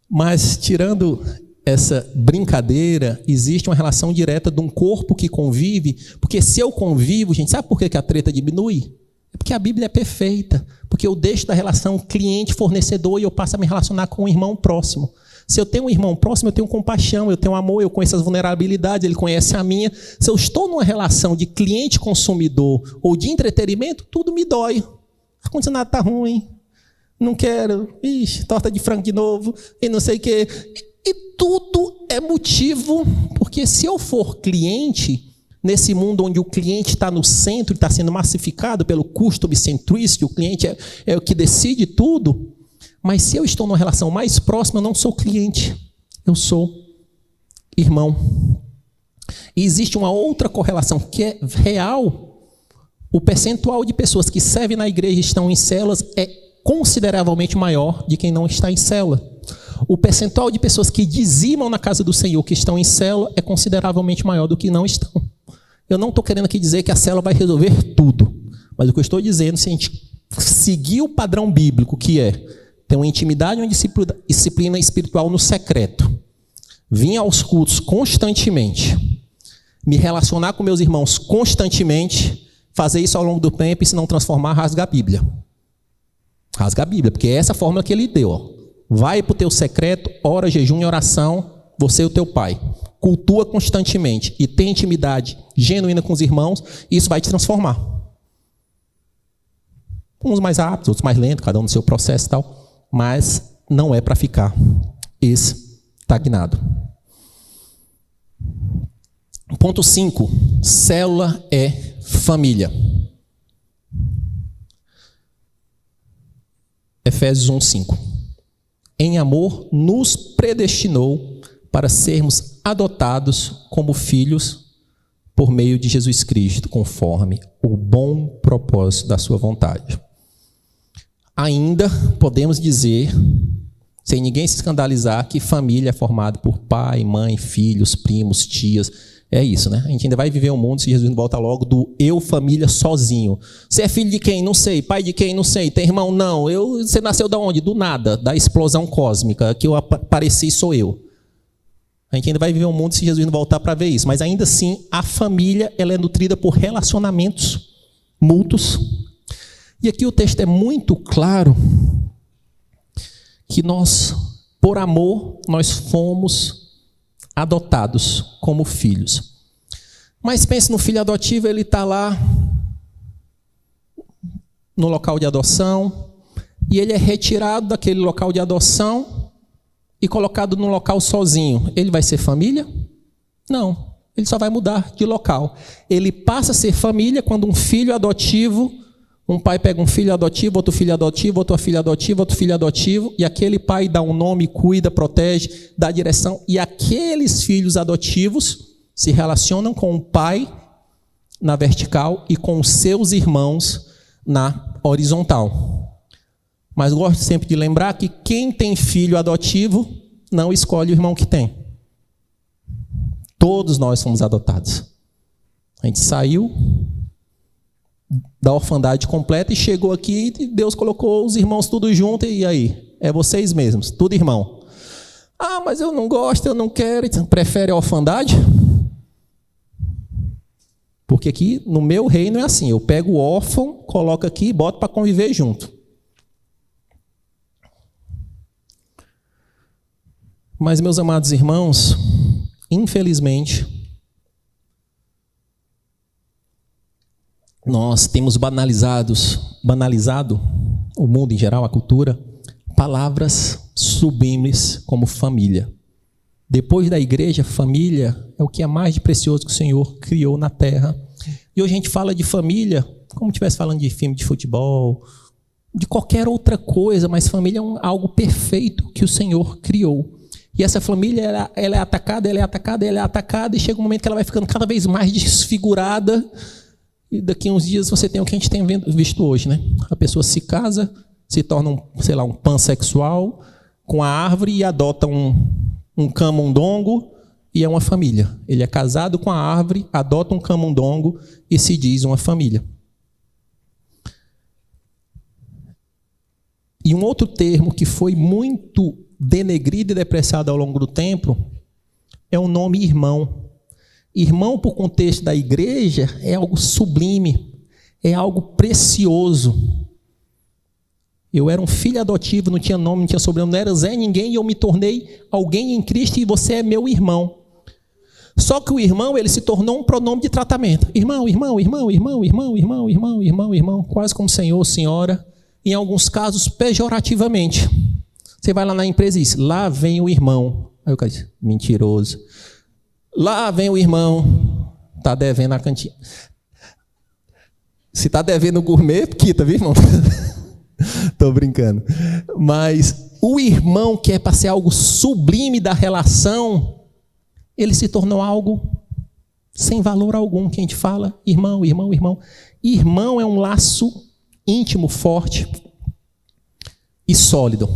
Mas tirando essa brincadeira, existe uma relação direta de um corpo que convive, porque se eu convivo, gente, sabe por que a treta diminui? É porque a Bíblia é perfeita, porque eu deixo da relação cliente-fornecedor e eu passo a me relacionar com um irmão próximo. Se eu tenho um irmão próximo, eu tenho compaixão, eu tenho amor, eu conheço as vulnerabilidades, ele conhece a minha. Se eu estou numa relação de cliente-consumidor ou de entretenimento, tudo me dói. O ar-condicionado está ruim, não quero, torta de frango de novo, e não sei o quê. E tudo é motivo, porque se eu for cliente, nesse mundo onde o cliente está no centro e está sendo massificado pelo customer centricity, o cliente é o que decide tudo. Mas se eu estou numa relação mais próxima, eu não sou cliente, eu sou irmão. E existe uma outra correlação que é real. O percentual de pessoas que servem na igreja e estão em células é consideravelmente maior de quem não está em célula. O percentual de pessoas que dizimam na casa do Senhor, que estão em célula, é consideravelmente maior do que não estão. Eu não estou querendo aqui dizer que a célula vai resolver tudo, mas o que eu estou dizendo, se a gente seguir o padrão bíblico, que é ter uma intimidade, uma disciplina espiritual no secreto, vir aos cultos constantemente, me relacionar com meus irmãos constantemente, fazer isso ao longo do tempo e se não transformar, rasga a Bíblia. Rasga a Bíblia, porque é essa a fórmula que ele deu. Ó. Vai para o teu secreto, ora, jejum e oração, você e o teu pai. Cultua constantemente e tem intimidade genuína com os irmãos, isso vai te transformar. Uns mais rápidos, outros mais lentos, cada um no seu processo e tal. Mas não é para ficar estagnado. Ponto 5. Célula é família. Efésios 1:5. Em amor nos predestinou para sermos adotados como filhos por meio de Jesus Cristo, conforme o bom propósito da sua vontade. Ainda podemos dizer, sem ninguém se escandalizar, que família é formada por pai, mãe, filhos, primos, tias. É isso, né? A gente ainda vai viver um mundo, se Jesus não volta logo, do eu, família, sozinho. Você é filho de quem? Não sei. Pai de quem? Não sei. Tem irmão? Não. Você nasceu de onde? Do nada. Da explosão cósmica. Que eu apareci sou eu. A gente ainda vai viver um mundo, se Jesus não voltar, para ver isso. Mas ainda assim, a família ela é nutrida por relacionamentos mútuos. E aqui o texto é muito claro que nós, por amor, nós fomos adotados como filhos. Mas pense no filho adotivo, ele está lá no local de adoção e ele é retirado daquele local de adoção e colocado num local sozinho. Ele vai ser família? Não, ele só vai mudar de local. Ele passa a ser família quando um filho adotivo, um pai pega um filho adotivo, outro filho adotivo, outra filha adotiva, outro filho adotivo, e aquele pai dá um nome, cuida, protege, dá direção, e aqueles filhos adotivos se relacionam com o pai na vertical e com os seus irmãos na horizontal. Mas gosto sempre de lembrar que quem tem filho adotivo não escolhe o irmão que tem. Todos nós somos adotados. A gente saiu da orfandade completa e chegou aqui e Deus colocou os irmãos tudo junto. E aí? É vocês mesmos, tudo irmão. Ah, mas eu não gosto, eu não quero. Então, prefere a orfandade? Porque aqui no meu reino é assim, eu pego o órfão, coloco aqui e boto para conviver junto. Mas, meus amados irmãos, infelizmente, nós temos banalizado o mundo em geral, a cultura, palavras sublimes como família. Depois da igreja, família é o que é mais de precioso que o Senhor criou na terra. E hoje a gente fala de família como se estivesse falando de filme de futebol, de qualquer outra coisa, mas família é algo perfeito que o Senhor criou. E essa família, ela é atacada, e chega um momento que ela vai ficando cada vez mais desfigurada. E daqui a uns dias você tem o que a gente tem visto hoje, né? A pessoa se casa, se torna um pansexual com a árvore e adota um camundongo e é uma família. Ele é casado com a árvore, adota um camundongo e se diz uma família. E um outro termo que foi muito denegrido e depreciado ao longo do tempo é o nome irmão. Irmão, por contexto da igreja, é algo sublime, é algo precioso. Eu era um filho adotivo, não tinha nome, não tinha sobrenome, não era Zé ninguém, e eu me tornei alguém em Cristo e você é meu irmão. Só que o irmão, ele se tornou um pronome de tratamento. Irmão, quase como senhor, senhora, em alguns casos pejorativamente. Você vai lá na empresa e diz, lá vem o irmão. Aí o cara diz, mentiroso. Lá vem o irmão, está devendo a cantina. Se está devendo gourmet, quita, viu, irmão? Estou brincando. Mas o irmão, que é para ser algo sublime da relação, ele se tornou algo sem valor algum, que a gente fala, irmão. Irmão é um laço íntimo, forte e sólido.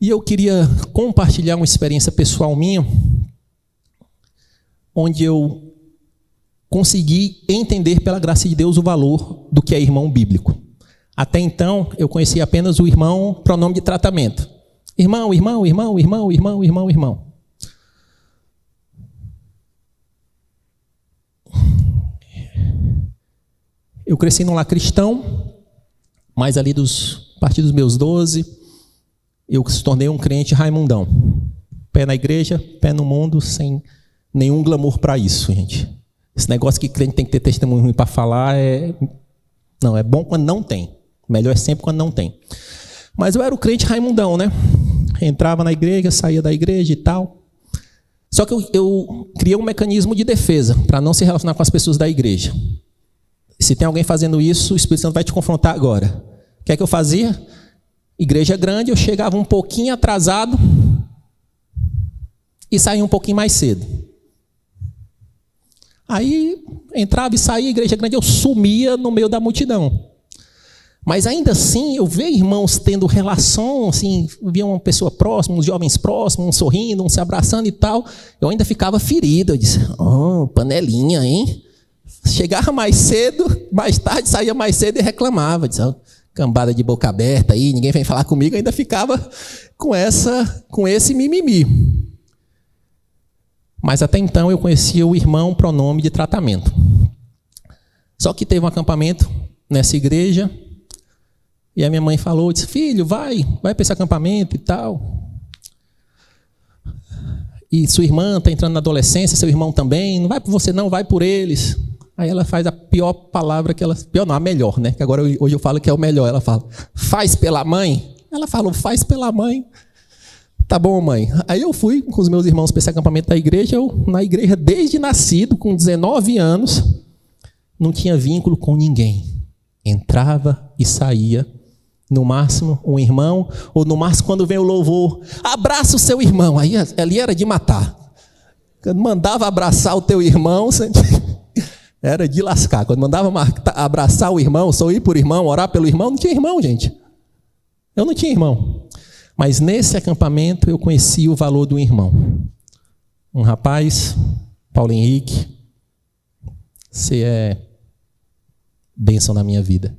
E eu queria compartilhar uma experiência pessoal minha, onde eu consegui entender pela graça de Deus o valor do que é irmão bíblico. Até então, eu conhecia apenas o irmão pronome de tratamento. Irmão. Eu cresci num lar cristão, mas ali a partir dos meus 12, eu se tornei um crente raimundão. Pé na igreja, pé no mundo, sem nenhum glamour para isso, gente. Esse negócio que crente tem que ter testemunho ruim para falar não, é bom quando não tem. Melhor é sempre quando não tem. Mas eu era o crente raimundão, né? Entrava na igreja, saía da igreja e tal. Só que eu criei um mecanismo de defesa para não se relacionar com as pessoas da igreja. Se tem alguém fazendo isso, o Espírito Santo vai te confrontar agora. O que é que eu fazia? Igreja grande, eu chegava um pouquinho atrasado e saía um pouquinho mais cedo. Aí entrava e saía, igreja grande, eu sumia no meio da multidão. Mas ainda assim, eu vejo irmãos tendo relação, assim, via uma pessoa próxima, uns jovens próximos, um sorrindo, um se abraçando e tal. Eu ainda ficava ferido. Eu disse, panelinha, hein? Chegava mais cedo, mais tarde, saía mais cedo e reclamava. Disse, cambada de boca aberta aí, ninguém vem falar comigo. Eu ainda ficava com esse mimimi. Mas até então eu conhecia o irmão pronome de tratamento. Só que teve um acampamento nessa igreja. E a minha mãe falou, disse, filho, vai para esse acampamento e tal. E sua irmã está entrando na adolescência, seu irmão também, não vai por você não, vai por eles. Aí ela faz a pior palavra que ela... Pior não, a melhor, né? Que agora hoje eu falo que é o melhor. Ela fala, faz pela mãe? Ela falou, faz pela mãe. Tá bom, mãe. Aí eu fui com os meus irmãos para esse acampamento da igreja. Eu, na igreja, desde nascido, com 19 anos, não tinha vínculo com ninguém. Entrava e saía. No máximo, um irmão, ou no máximo, quando vem o louvor, abraça o seu irmão. Aí ali era de matar. Mandava abraçar o teu irmão, Era de lascar. Quando mandava abraçar o irmão, sorrir por irmão, orar pelo irmão, não tinha irmão, gente. Eu não tinha irmão. Mas nesse acampamento eu conheci o valor do irmão. Um rapaz, Paulo Henrique, você é bênção na minha vida.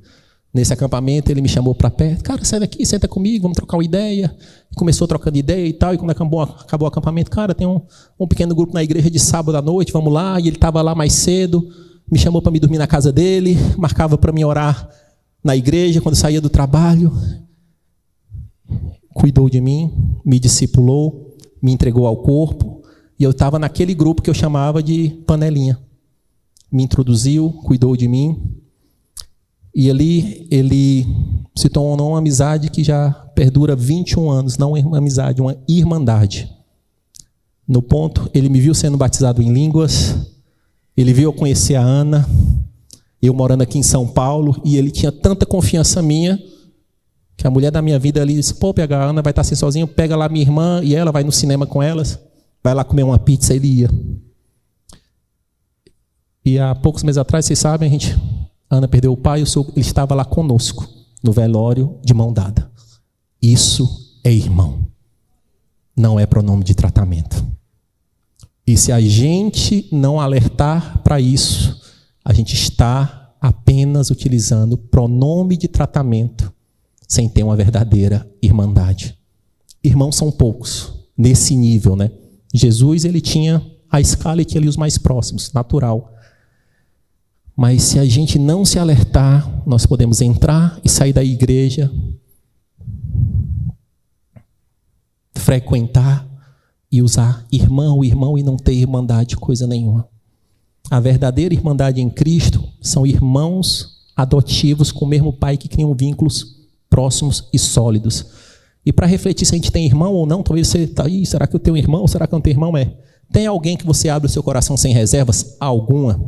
Nesse acampamento ele me chamou para perto. Cara, sai daqui, senta comigo, vamos trocar uma ideia. Começou trocando ideia e tal. E quando acabou o acampamento, cara, tem um pequeno grupo na igreja de sábado à noite, vamos lá. E ele estava lá mais cedo, me chamou para me dormir na casa dele, marcava para me orar na igreja quando saía do trabalho. Cuidou de mim, me discipulou, me entregou ao corpo. E eu estava naquele grupo que eu chamava de panelinha. Me introduziu, cuidou de mim. E ali ele se tornou uma amizade que já perdura 21 anos, não uma amizade, uma irmandade. No ponto, ele me viu sendo batizado em línguas, ele viu eu conhecer a Ana, eu morando aqui em São Paulo, e ele tinha tanta confiança minha, que a mulher da minha vida ali disse, pô, pega a Ana, vai estar assim sozinha, pega lá minha irmã, e ela vai no cinema com elas, vai lá comer uma pizza, ele ia. E há poucos meses atrás, vocês sabem, a Ana perdeu o pai, ele estava lá conosco, no velório, de mão dada. Isso é irmão. Não é pronome de tratamento. E se a gente não alertar para isso, a gente está apenas utilizando pronome de tratamento, sem ter uma verdadeira irmandade. Irmãos são poucos, nesse nível, né? Jesus, ele tinha a escala e tinha ali os mais próximos, natural. Mas se a gente não se alertar, nós podemos entrar e sair da igreja, frequentar e usar irmão e não ter irmandade, coisa nenhuma. A verdadeira irmandade em Cristo são irmãos adotivos com o mesmo pai que criam vínculos próximos e sólidos. E para refletir se a gente tem irmão ou não, talvez você está aí, será que eu tenho irmão ou será que eu não tenho irmão? Tem alguém que você abre o seu coração sem reservas? Alguma?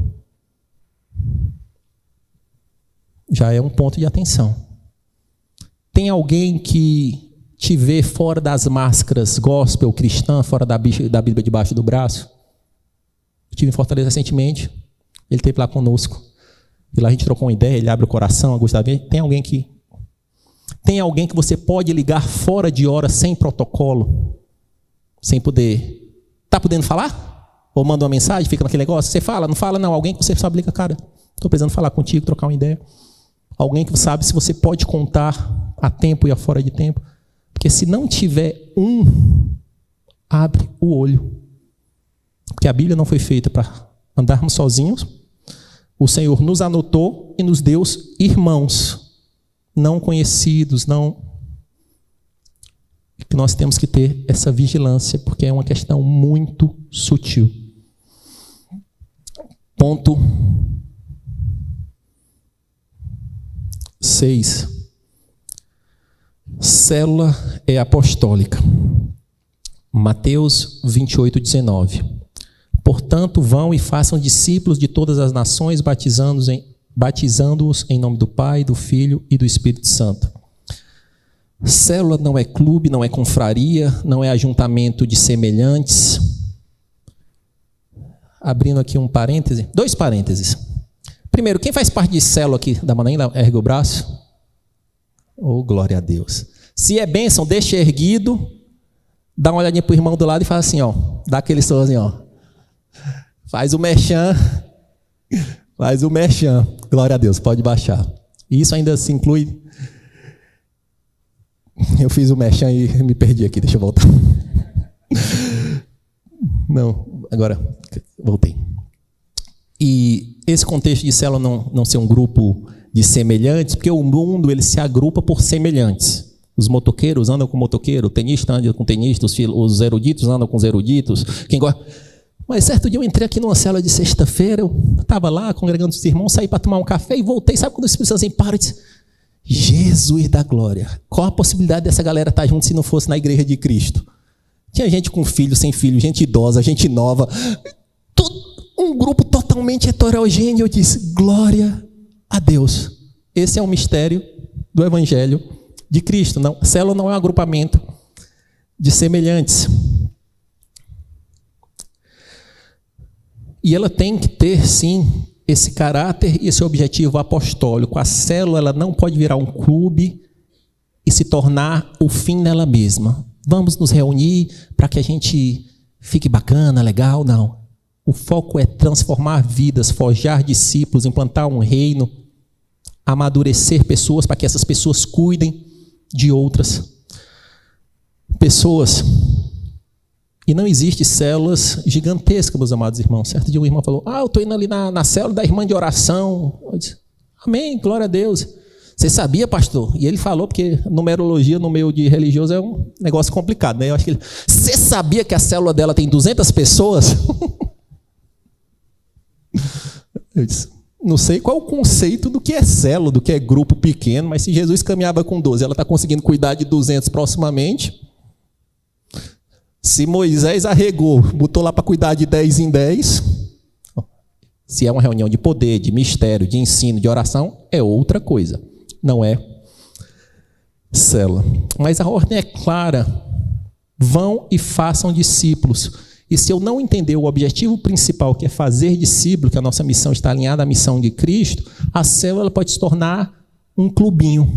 Já é um ponto de atenção. Tem alguém que te vê fora das máscaras gospel, cristã, fora da Bíblia debaixo do braço? Estive em Fortaleza recentemente, ele esteve lá conosco. E lá a gente trocou uma ideia, ele abre o coração, a gostar dele. Tem alguém que você pode ligar fora de hora, sem protocolo, sem poder... Está podendo falar? Ou manda uma mensagem, fica naquele negócio? Você fala, não fala? Não, alguém que você sabe, liga, cara, estou precisando falar contigo, trocar uma ideia. Alguém que sabe se você pode contar a tempo e a fora de tempo. Porque se não tiver abre o olho. Porque a Bíblia não foi feita para andarmos sozinhos. O Senhor nos anotou e nos deu irmãos não conhecidos, que nós temos que ter essa vigilância, porque é uma questão muito sutil. Ponto 6. Célula é apostólica. Mateus 28:19. Portanto, vão e façam discípulos de todas as nações, batizando-os em nome do Pai, do Filho e do Espírito Santo. Célula não é clube, não é confraria, não é ajuntamento de semelhantes. Abrindo aqui um parêntese, 2 parênteses. Primeiro, quem faz parte de célula aqui da Manaína, ergue o braço. Oh, glória a Deus. Se é bênção, deixa erguido, dá uma olhadinha para o irmão do lado e fala assim, ó, dá aquele sorrisinho, ó. Faz o merchan. Faz o merchan. Glória a Deus, pode baixar. E isso ainda se inclui... Eu fiz o merchan e me perdi aqui, deixa eu voltar. Não, agora voltei. E esse contexto de célula não ser um grupo de semelhantes, porque o mundo ele se agrupa por semelhantes. Os motoqueiros andam com motoqueiro, o tenista anda com tenista, os eruditos andam com os eruditos. Quem gosta... Mas certo dia eu entrei aqui numa célula de sexta-feira, eu estava lá congregando os irmãos, saí para tomar um café e voltei. Sabe quando o Espírito Santo assim para e disse, Jesus da glória, qual a possibilidade dessa galera estar junto se não fosse na igreja de Cristo? Tinha gente com filho, sem filho, gente idosa, gente nova, um grupo totalmente heterogêneo. Eu disse, glória a Deus. Esse é o mistério do Evangelho de Cristo. Não, célula não é um agrupamento de semelhantes. E ela tem que ter, sim, esse caráter e esse objetivo apostólico. A célula ela não pode virar um clube e se tornar o fim nela mesma. Vamos nos reunir para que a gente fique bacana, legal? Não. O foco é transformar vidas, forjar discípulos, implantar um reino, amadurecer pessoas para que essas pessoas cuidem de outras pessoas. E não existe células gigantescas, meus amados irmãos. Certo dia um irmão falou, eu estou indo ali na célula da irmã de oração. Eu disse, amém, glória a Deus. Você sabia, pastor? E ele falou, porque numerologia no meio de religioso é um negócio complicado, né? Eu acho que você sabia que a célula dela tem 200 pessoas? Eu disse, não sei qual o conceito do que é célula, do que é grupo pequeno, mas se Jesus caminhava com 12, ela está conseguindo cuidar de 200 proximamente. Se Moisés arregou, botou lá para cuidar de 10 em 10, se é uma reunião de poder, de mistério, de ensino, de oração, é outra coisa. Não é célula. Mas a ordem é clara. Vão e façam discípulos. E se eu não entender o objetivo principal, que é fazer discípulo, que a nossa missão está alinhada à missão de Cristo, a célula pode se tornar um clubinho.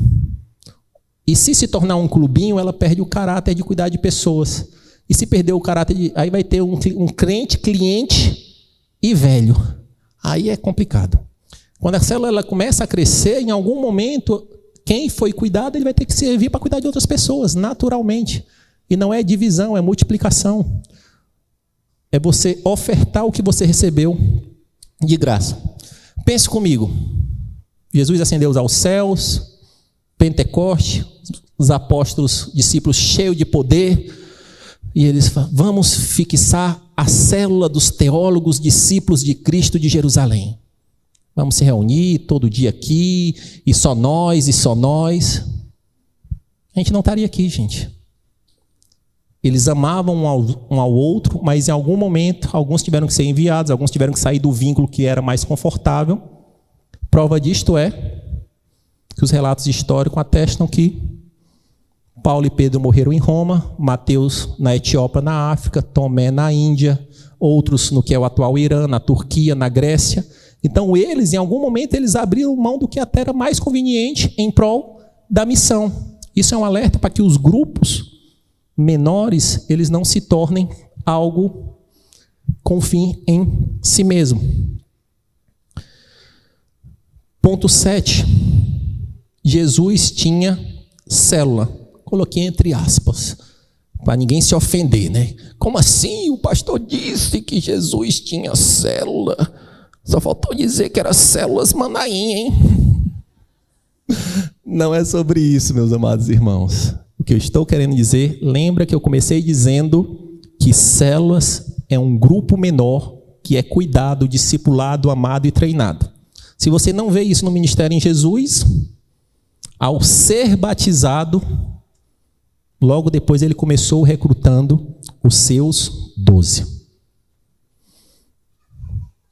E se tornar um clubinho, ela perde o caráter de cuidar de pessoas. E se perder o caráter, aí vai ter um crente, cliente e velho. Aí é complicado. Quando a célula ela começa a crescer, em algum momento, quem foi cuidado, ele vai ter que servir para cuidar de outras pessoas, naturalmente. E não é divisão, é multiplicação. É você ofertar o que você recebeu de graça. Pense comigo. Jesus ascendeu aos céus, Pentecoste, os apóstolos, discípulos cheios de poder, e eles falam, vamos fixar a célula dos teólogos, discípulos de Cristo de Jerusalém. Vamos se reunir todo dia aqui, e só nós, e só nós. A gente não estaria aqui, gente. Eles amavam um ao outro, mas em algum momento, alguns tiveram que ser enviados, alguns tiveram que sair do vínculo que era mais confortável. Prova disto é que os relatos históricos atestam que Paulo e Pedro morreram em Roma, Mateus na Etiópia, na África, Tomé na Índia, outros no que é o atual Irã, na Turquia, na Grécia. Então eles, em algum momento, eles abriram mão do que até era mais conveniente em prol da missão. Isso é um alerta para que os grupos menores, eles não se tornem algo com fim em si mesmo. Ponto 7. Jesus tinha célula. Coloquei entre aspas, para ninguém se ofender, né? Como assim? O pastor disse que Jesus tinha célula. Só faltou dizer que era células Manaim, hein? Não é sobre isso, meus amados irmãos. O que eu estou querendo dizer, lembra que eu comecei dizendo que células é um grupo menor que é cuidado, discipulado, amado e treinado. Se você não vê isso no ministério em Jesus, ao ser batizado, logo depois ele começou recrutando os seus 12.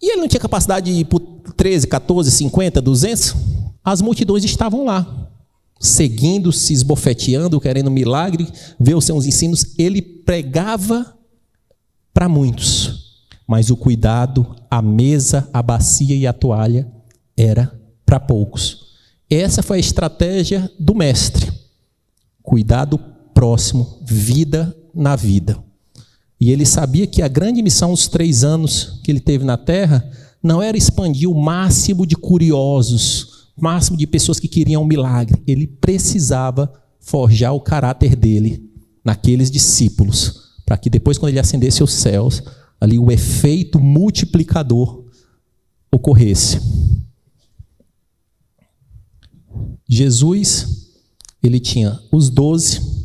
E ele não tinha capacidade de ir por 13, 14, 50, 200? As multidões estavam lá, seguindo, se esbofeteando, querendo milagre, ver os seus ensinos. Ele pregava para muitos, mas o cuidado, a mesa, a bacia e a toalha era para poucos. Essa foi a estratégia do mestre. Cuidado próximo, vida na vida. E ele sabia que a grande missão, os 3 anos que ele teve na terra, não era expandir o máximo de curiosos, o máximo de pessoas que queriam um milagre. Ele precisava forjar o caráter dele naqueles discípulos, para que depois, quando ele ascendesse aos céus, ali o efeito multiplicador ocorresse. Jesus, ele tinha os 12.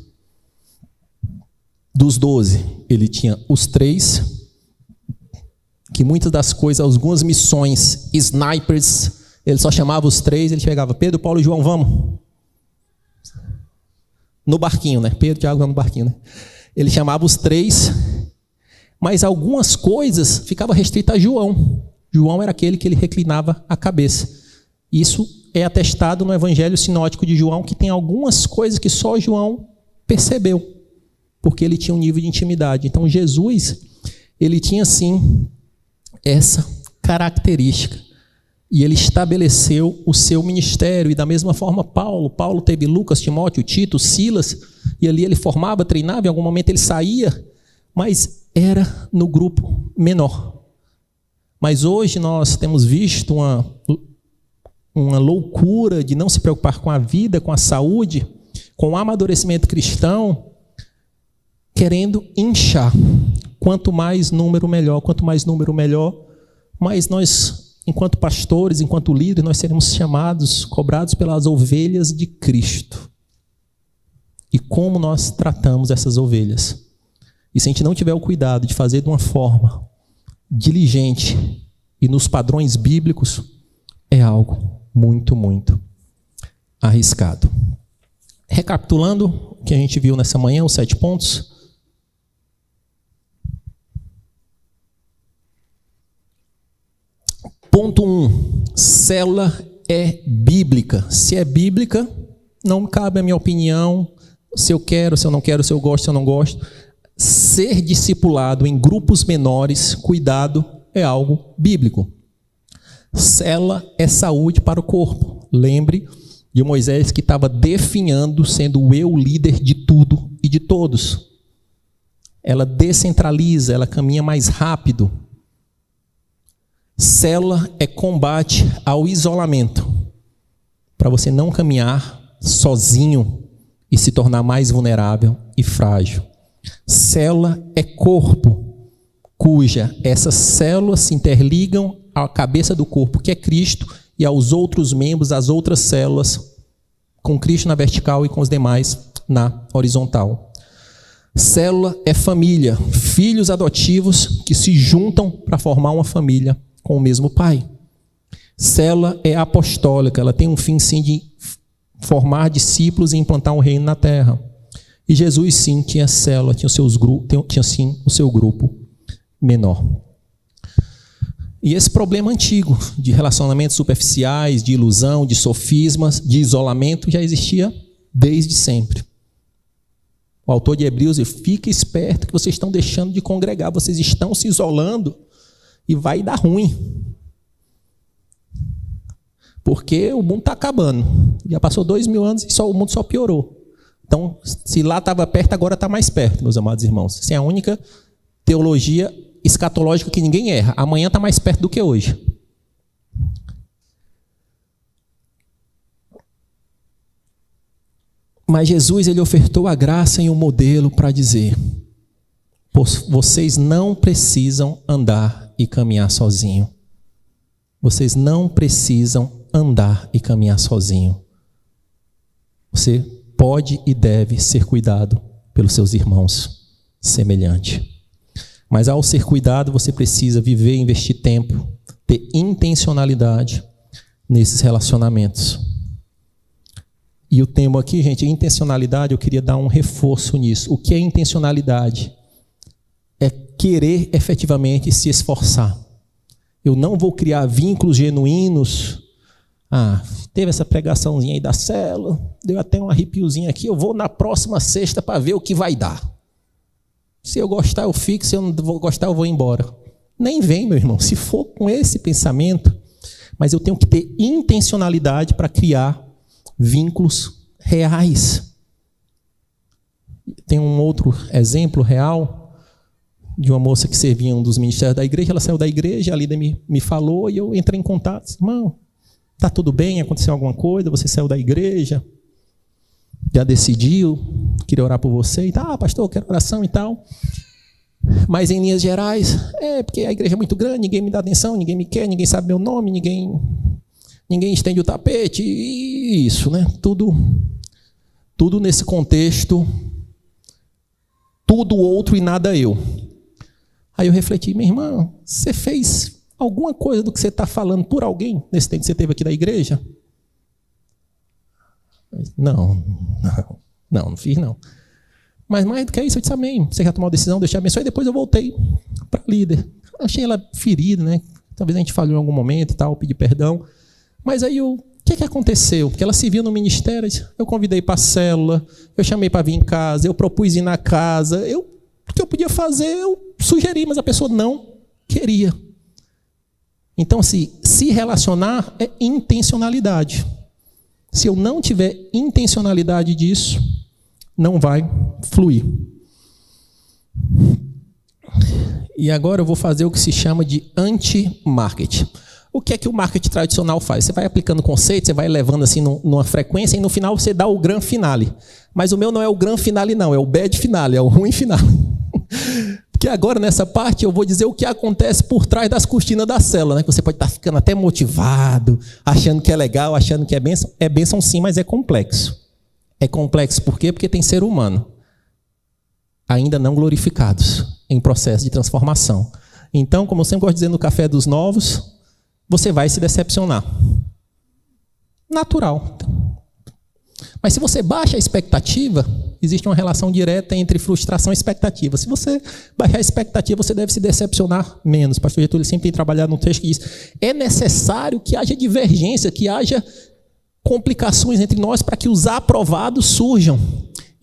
Dos 12, ele tinha os 3, que muitas das coisas, algumas missões, snipers, ele só chamava os 3, ele chegava, Pedro, Paulo e João, vamos. No barquinho, né? Pedro, Tiago, vamos no barquinho, né? Ele chamava os 3, mas algumas coisas ficavam restritas a João. João era aquele que ele reclinava a cabeça. Isso é atestado no Evangelho Sinótico de João, que tem algumas coisas que só João percebeu, porque ele tinha um nível de intimidade. Então Jesus, ele tinha sim essa característica. E ele estabeleceu o seu ministério. E da mesma forma Paulo teve Lucas, Timóteo, Tito, Silas, e ali ele formava, treinava, em algum momento ele saía, mas era no grupo menor. Mas hoje nós temos visto uma loucura de não se preocupar com a vida, com a saúde, com o amadurecimento cristão, querendo inchar. Quanto mais número melhor, mas nós, enquanto pastores, enquanto líderes, nós seremos chamados, cobrados pelas ovelhas de Cristo. E como nós tratamos essas ovelhas. E se a gente não tiver o cuidado de fazer de uma forma diligente e nos padrões bíblicos, é algo muito, muito arriscado. Recapitulando o que a gente viu nessa manhã, os 7 pontos. Ponto 1. Célula é bíblica. Se é bíblica, não cabe a minha opinião, se eu quero, se eu não quero, se eu gosto, se eu não gosto. Ser discipulado em grupos menores, cuidado, é algo bíblico. Célula é saúde para o corpo. Lembre de Moisés que estava definhando, sendo o eu líder de tudo e de todos. Ela descentraliza, ela caminha mais rápido. Célula é combate ao isolamento, para você não caminhar sozinho e se tornar mais vulnerável e frágil. Célula é corpo, cuja essas células se interligam à cabeça do corpo, que é Cristo, e aos outros membros, às outras células, com Cristo na vertical e com os demais na horizontal. Célula é família, filhos adotivos que se juntam para formar uma família com o mesmo pai. Célula é apostólica, ela tem um fim sim de formar discípulos e implantar um reino na terra. E Jesus sim tinha célula, tinha sim o seu grupo menor. E esse problema antigo de relacionamentos superficiais, de ilusão, de sofismas, de isolamento já existia desde sempre. O autor de Hebreus diz: fica esperto que vocês estão deixando de congregar, vocês estão se isolando e vai dar ruim. Porque o mundo está acabando. Já passou 2000 anos e o mundo só piorou. Então, se lá estava perto, agora está mais perto, meus amados irmãos. Essa é a única teologia escatológica que ninguém erra. Amanhã está mais perto do que hoje. Mas Jesus, ele ofertou a graça e um modelo para dizer: vocês não precisam andar e caminhar sozinho. Vocês não precisam andar e caminhar sozinho. Você pode e deve ser cuidado pelos seus irmãos semelhante. Mas ao ser cuidado, você precisa viver, investir tempo, ter intencionalidade nesses relacionamentos. E o tema aqui, gente, intencionalidade, eu queria dar um reforço nisso. O que é intencionalidade? É querer efetivamente se esforçar. Eu não vou criar vínculos genuínos. Teve essa pregaçãozinha aí da célula, deu até um arrepiozinho aqui, eu vou na próxima sexta para ver o que vai dar. Se eu gostar, eu fico, se eu não vou gostar, eu vou embora. Nem vem, meu irmão, se for com esse pensamento, mas eu tenho que ter intencionalidade para criar vínculos reais. Tem um outro exemplo real de uma moça que servia em um dos ministérios da igreja. Ela saiu da igreja, a líder me falou e eu entrei em contato. Irmão, está tudo bem? Aconteceu alguma coisa? Você saiu da igreja? Já decidiu? Queria orar por você? E tal, pastor, eu quero oração e tal. Mas em linhas gerais, porque a igreja é muito grande, ninguém me dá atenção, ninguém me quer, ninguém sabe meu nome, ninguém estende o tapete, e isso, né? Tudo nesse contexto, tudo outro e nada eu. Aí eu refleti: minha irmã, você fez alguma coisa do que você está falando por alguém nesse tempo que você teve aqui da igreja? Não fiz não. Mas mais do que isso, eu disse amém. Você já tomou a decisão, Deus te abençoe. E depois eu voltei para a líder. Achei ela ferida, né? Talvez a gente falhou em algum momento e tal, pedi perdão. Mas aí o que aconteceu? Porque ela se viu no ministério, eu convidei para a célula, eu chamei para vir em casa, eu propus ir na casa, o que eu podia fazer, eu sugeri, mas a pessoa não queria. Então, se relacionar é intencionalidade. Se eu não tiver intencionalidade disso, não vai fluir. E agora eu vou fazer o que se chama de anti-marketing. O que é que o marketing tradicional faz? Você vai aplicando conceito, você vai levando assim numa frequência e no final você dá o grande finale. Mas o meu não é o grande finale não, é o bad finale, é o ruim finale. Porque agora nessa parte eu vou dizer o que acontece por trás das cortinas da célula, né? Você pode estar ficando até motivado, achando que é legal, achando que é bênção. É bênção sim, mas é complexo. É complexo por quê? Porque tem ser humano ainda não glorificados em processo de transformação. Então, como eu sempre gosto de dizer no Café dos Novos, você vai se decepcionar. Natural. Mas se você baixa a expectativa, existe uma relação direta entre frustração e expectativa. Se você baixar a expectativa, você deve se decepcionar menos. O pastor Getúlio sempre tem trabalhado num texto que diz: é necessário que haja divergência, que haja complicações entre nós para que os aprovados surjam.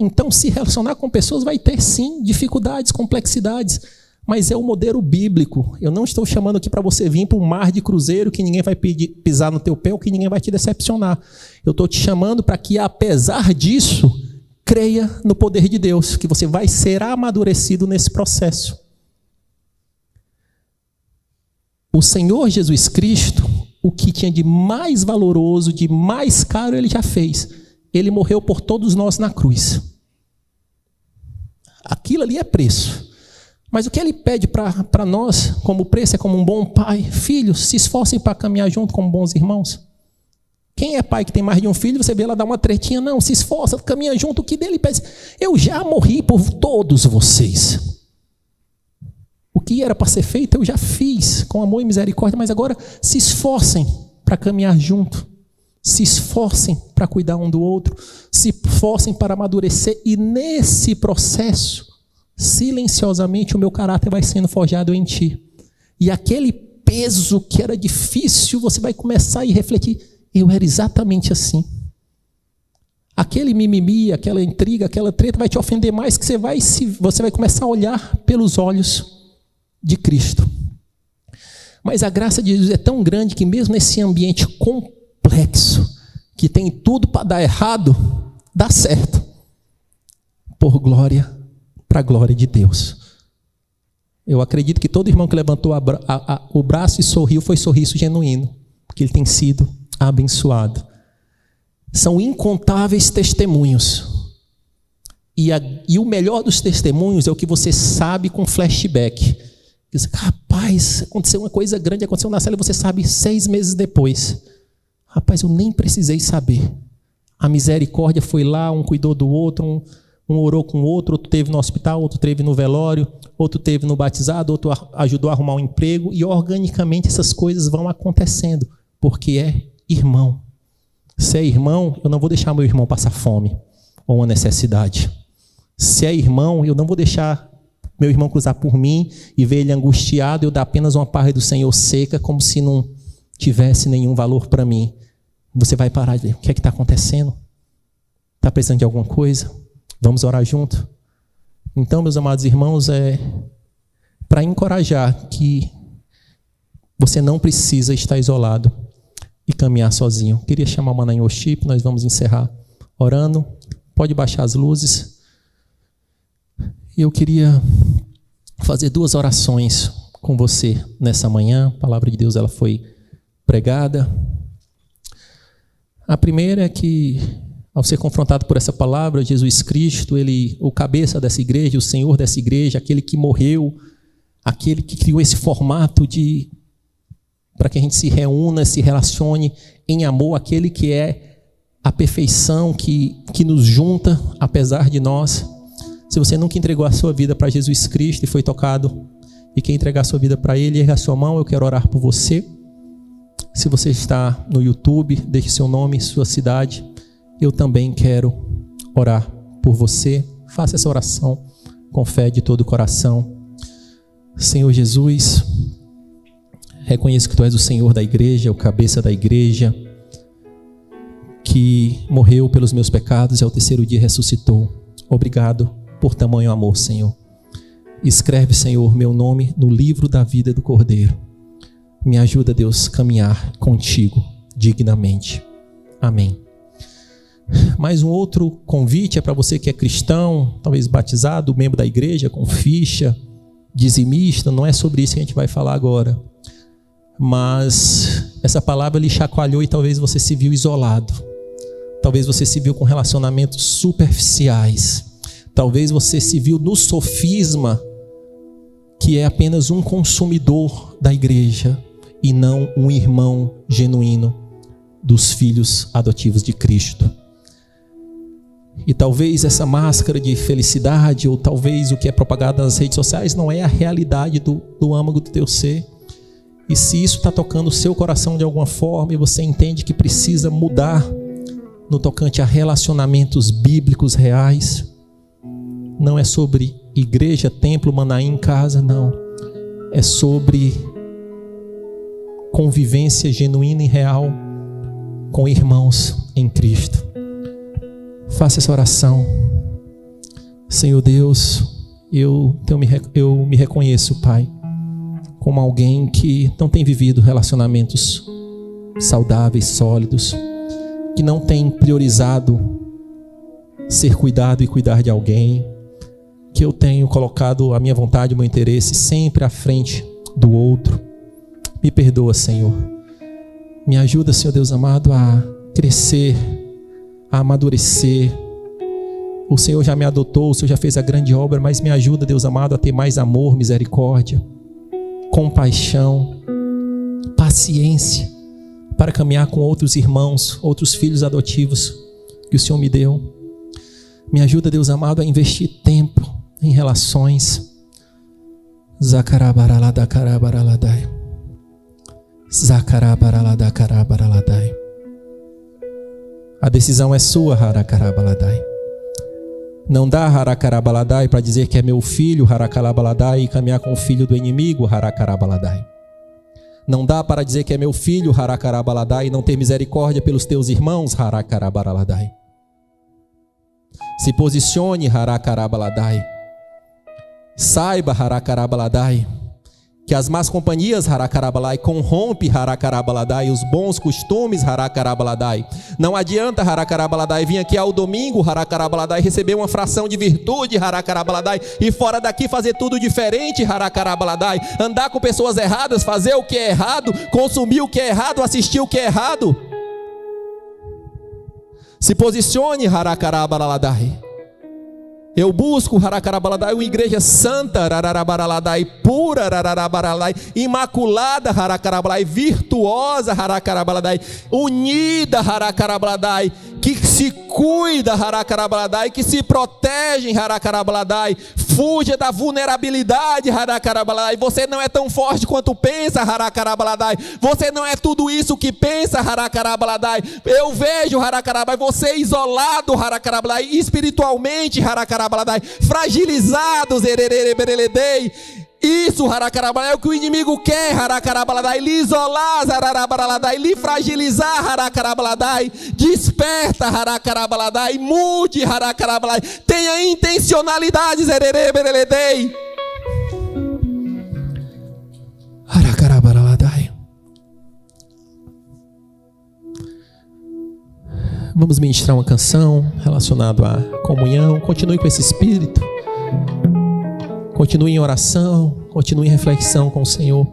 Então, se relacionar com pessoas vai ter, sim, dificuldades, complexidades, mas é o modelo bíblico. Eu não estou chamando aqui para você vir para um mar de cruzeiro que ninguém vai pisar no teu pé ou que ninguém vai te decepcionar. Eu estou te chamando para que, apesar disso, creia no poder de Deus, que você vai ser amadurecido nesse processo. O Senhor Jesus Cristo, o que tinha de mais valoroso, de mais caro, Ele já fez. Ele morreu por todos nós na cruz. Aquilo ali é preço. Mas o que Ele pede para nós, como preço, é como um bom pai. Filhos, se esforcem para caminhar junto como bons irmãos. Quem é pai que tem mais de um filho, você vê ela dar uma tretinha. Não, se esforça, caminha junto. O que dele pede? Eu já morri por todos vocês. O que era para ser feito, eu já fiz com amor e misericórdia. Mas agora se esforcem para caminhar junto. Se esforcem para cuidar um do outro. Se esforcem para amadurecer. E nesse processo, silenciosamente, o meu caráter vai sendo forjado em ti. E aquele peso que era difícil, você vai começar a refletir: eu era exatamente assim. Aquele mimimi, aquela intriga, aquela treta vai te ofender mais, que você vai começar a olhar pelos olhos de Cristo. Mas a graça de Jesus é tão grande que mesmo nesse ambiente complexo, que tem tudo para dar errado, dá certo. Por glória, para a glória de Deus. Eu acredito que todo irmão que levantou o braço e sorriu foi sorriso genuíno, porque ele tem sido abençoado. São incontáveis testemunhos. E o melhor dos testemunhos é o que você sabe com flashback. Diz: rapaz, aconteceu uma coisa grande, aconteceu na cela, e você sabe 6 meses depois. Rapaz, eu nem precisei saber. A misericórdia foi lá, um cuidou do outro, um orou com o outro teve no hospital, outro teve no velório, outro teve no batizado, outro ajudou a arrumar um emprego, e organicamente essas coisas vão acontecendo, porque é irmão. Se é irmão, eu não vou deixar meu irmão passar fome ou uma necessidade. Se é irmão, eu não vou deixar meu irmão cruzar por mim e ver ele angustiado, eu dar apenas uma paz do Senhor seca, como se não tivesse nenhum valor para mim. Você vai parar de ver: o que é que está acontecendo? Está precisando de alguma coisa? Vamos orar junto? Então, meus amados irmãos, é para encorajar que você não precisa estar isolado e caminhar sozinho. Queria chamar o Manaim Worship, nós vamos encerrar orando. Pode baixar as luzes. Eu queria fazer 2 orações com você nessa manhã. A palavra de Deus ela foi pregada. A primeira é que, ao ser confrontado por essa palavra, Jesus Cristo, Ele, o cabeça dessa igreja, o Senhor dessa igreja, aquele que morreu, aquele que criou esse formato para que a gente se reúna, se relacione em amor, aquele que é a perfeição que nos junta, apesar de nós. Se você nunca entregou a sua vida para Jesus Cristo e foi tocado e quer entregar a sua vida para Ele, erga a sua mão, eu quero orar por você. Se você está no YouTube, deixe seu nome, sua cidade. Eu também quero orar por você. Faça essa oração com fé de todo o coração. Senhor Jesus, reconheço que Tu és o Senhor da igreja, o cabeça da igreja, que morreu pelos meus pecados e ao 3º dia ressuscitou. Obrigado por tamanho amor, Senhor. Escreve, Senhor, meu nome no livro da vida do Cordeiro. Me ajuda, Deus, a caminhar contigo dignamente. Amém. Mais um outro convite é para você que é cristão, talvez batizado, membro da igreja, com ficha, dizimista. Não é sobre isso que a gente vai falar agora. Mas essa palavra lhe chacoalhou e talvez você se viu isolado. Talvez você se viu com relacionamentos superficiais. Talvez você se viu no sofisma, que é apenas um consumidor da igreja e não um irmão genuíno dos filhos adotivos de Cristo. E talvez essa máscara de felicidade, ou talvez o que é propagado nas redes sociais, não é a realidade do âmago do teu ser. E se isso está tocando o seu coração de alguma forma, e você entende que precisa mudar no tocante a relacionamentos bíblicos reais, não é sobre igreja, templo, Manaim, casa, não. É sobre convivência genuína e real com irmãos em Cristo. Faça essa oração. Senhor Deus, eu me reconheço, Pai, como alguém que não tem vivido relacionamentos saudáveis, sólidos, que não tem priorizado ser cuidado e cuidar de alguém, que eu tenho colocado a minha vontade, o meu interesse sempre à frente do outro. Me perdoa, Senhor. Me ajuda, Senhor Deus amado, a crescer, a amadurecer. O Senhor já me adotou, o Senhor já fez a grande obra, mas me ajuda, Deus amado, a ter mais amor, misericórdia, compaixão, paciência, para caminhar com outros irmãos, outros filhos adotivos que o Senhor me deu. Me ajuda, Deus amado, a investir tempo em relações. Zakarabaraladakarabaradai. Zakarabaraladakarabaradai. A decisão é sua, Harakarabaladai. Não dá Harakarabaladai para dizer que é meu filho, Harakarabaladai, e caminhar com o filho do inimigo, Harakarabaladai. Não dá para dizer que é meu filho, Harakarabaladai, e não ter misericórdia pelos teus irmãos, Harakarabaladai. Se posicione, Harakarabaladai. Saiba, Harakarabaladai, que as más companhias, Harakarabaladai, corrompe, Harakarabaladai, os bons costumes, Harakarabaladai. Não adianta, Harakarabaladai, vir aqui ao domingo, Harakarabaladai, receber uma fração de virtude, Harakarabaladai, e fora daqui fazer tudo diferente, Harakarabaladai. Andar com pessoas erradas, fazer o que é errado, consumir o que é errado, assistir o que é errado. Se posicione, Harakarabaladai. Eu busco, Harakarabaladai, uma igreja santa, Harakarabaladai, pura, Harakarabaladai, imaculada, Harakarabaladai, virtuosa, Harakarabaladai, unida, Harakarabaladai, que se cuida, Harakarabaladai, que se protege, Harakarabaladai, fuja da vulnerabilidade, Harakarabaladai. Você não é tão forte quanto pensa, Harakarabaladai. Você não é tudo isso que pensa, Harakarabaladai. Eu vejo, Harakarabaladai, você isolado, Harakarabaladai, espiritualmente, Harakarabaladai, fragilizados, Erererebereledei. Isso, Harakarabaladai, é o que o inimigo quer, Harakarabaladai, lhe isolar, Harakarabaladai, lhe fragilizar, Harakarabaladai. Desperta, Harakarabaladai, mude, Harakarabaladai, tenha intencionalidades, Erererebereledei. Harakarabaladai. Vamos ministrar uma canção relacionada à comunhão. Continue com esse espírito. Continue em oração, continue em reflexão com o Senhor.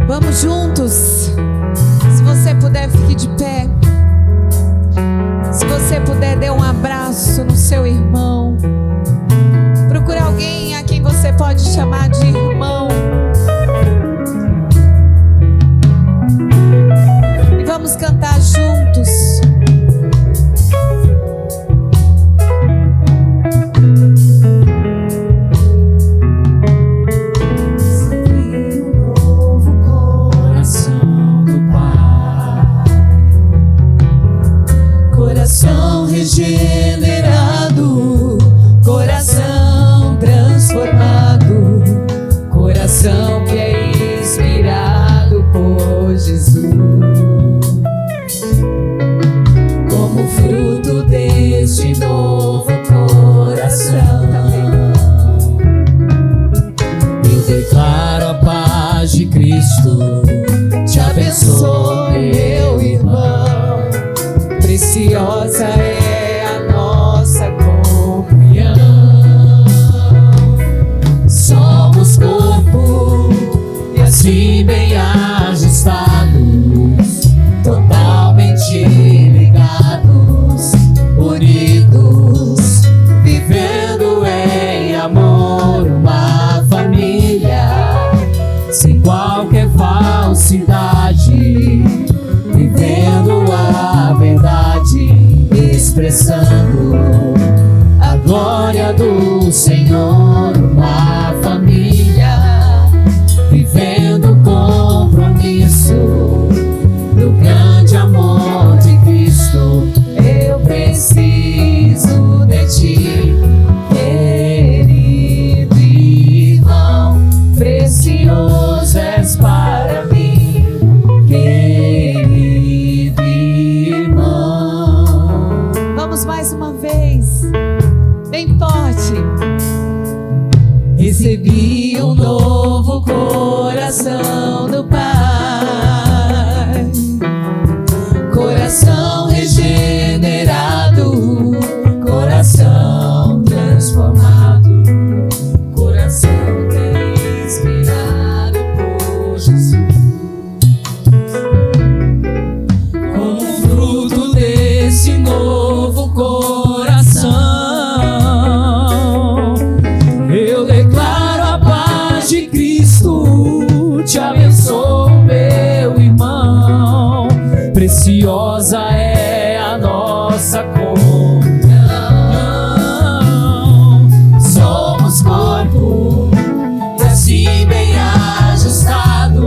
Vamos juntos. Se você puder, fique de pé. Se você puder, dê um abraço no seu irmão. Procure alguém a quem você pode chamar de irmão. recebi um novo coração do Pai, coração regenerado, coração transformado, coração inspirado por Jesus. Como fruto desse novo coração, eu declaro a paz de Cristo. Te abençoo, meu irmão. Preciosa é a nossa comunhão. Somos corpo e assim bem ajustados,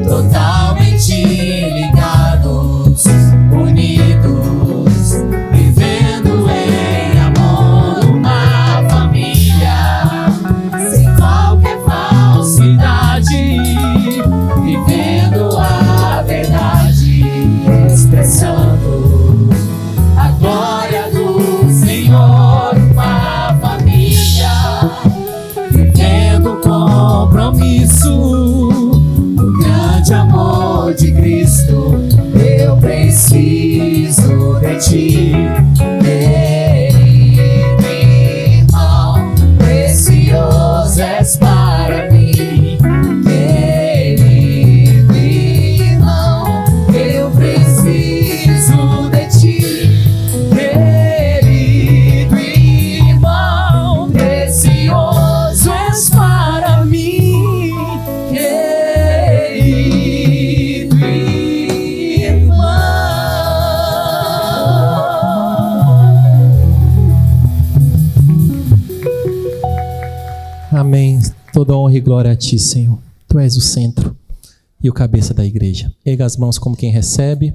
totalmente ligados, unidos, vivendo em amor, uma família, sem qualquer falsidade, vivendo a verdade, expressando a glória do Senhor, uma família, vivendo o compromisso do grande amor de Cristo. Eu preciso de ti, querido irmão, precioso és para mim, querido irmão, eu preciso de ti, querido irmão, precioso és para mim, querido irmão. Amém. Toda honra e glória a ti, Senhor. Tu és o centro e o cabeça da igreja. Erga as mãos como quem recebe.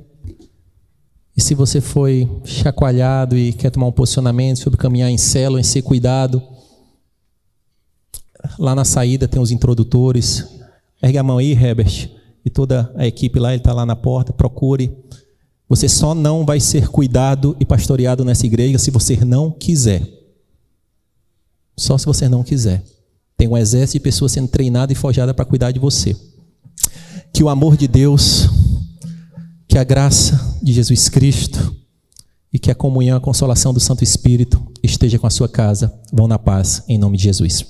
E se você foi chacoalhado e quer tomar um posicionamento sobre caminhar em célula, em ser cuidado, lá na saída tem os introdutores. Ergue a mão aí, Herbert, e toda a equipe lá, ele está lá na porta, procure. Você só não vai ser cuidado e pastoreado nessa igreja se você não quiser. Só se você não quiser. Tem um exército de pessoas sendo treinadas e forjadas para cuidar de você. Que o amor de Deus, que a graça de Jesus Cristo e que a comunhão, a consolação do Santo Espírito esteja com a sua casa. Vão na paz, em nome de Jesus.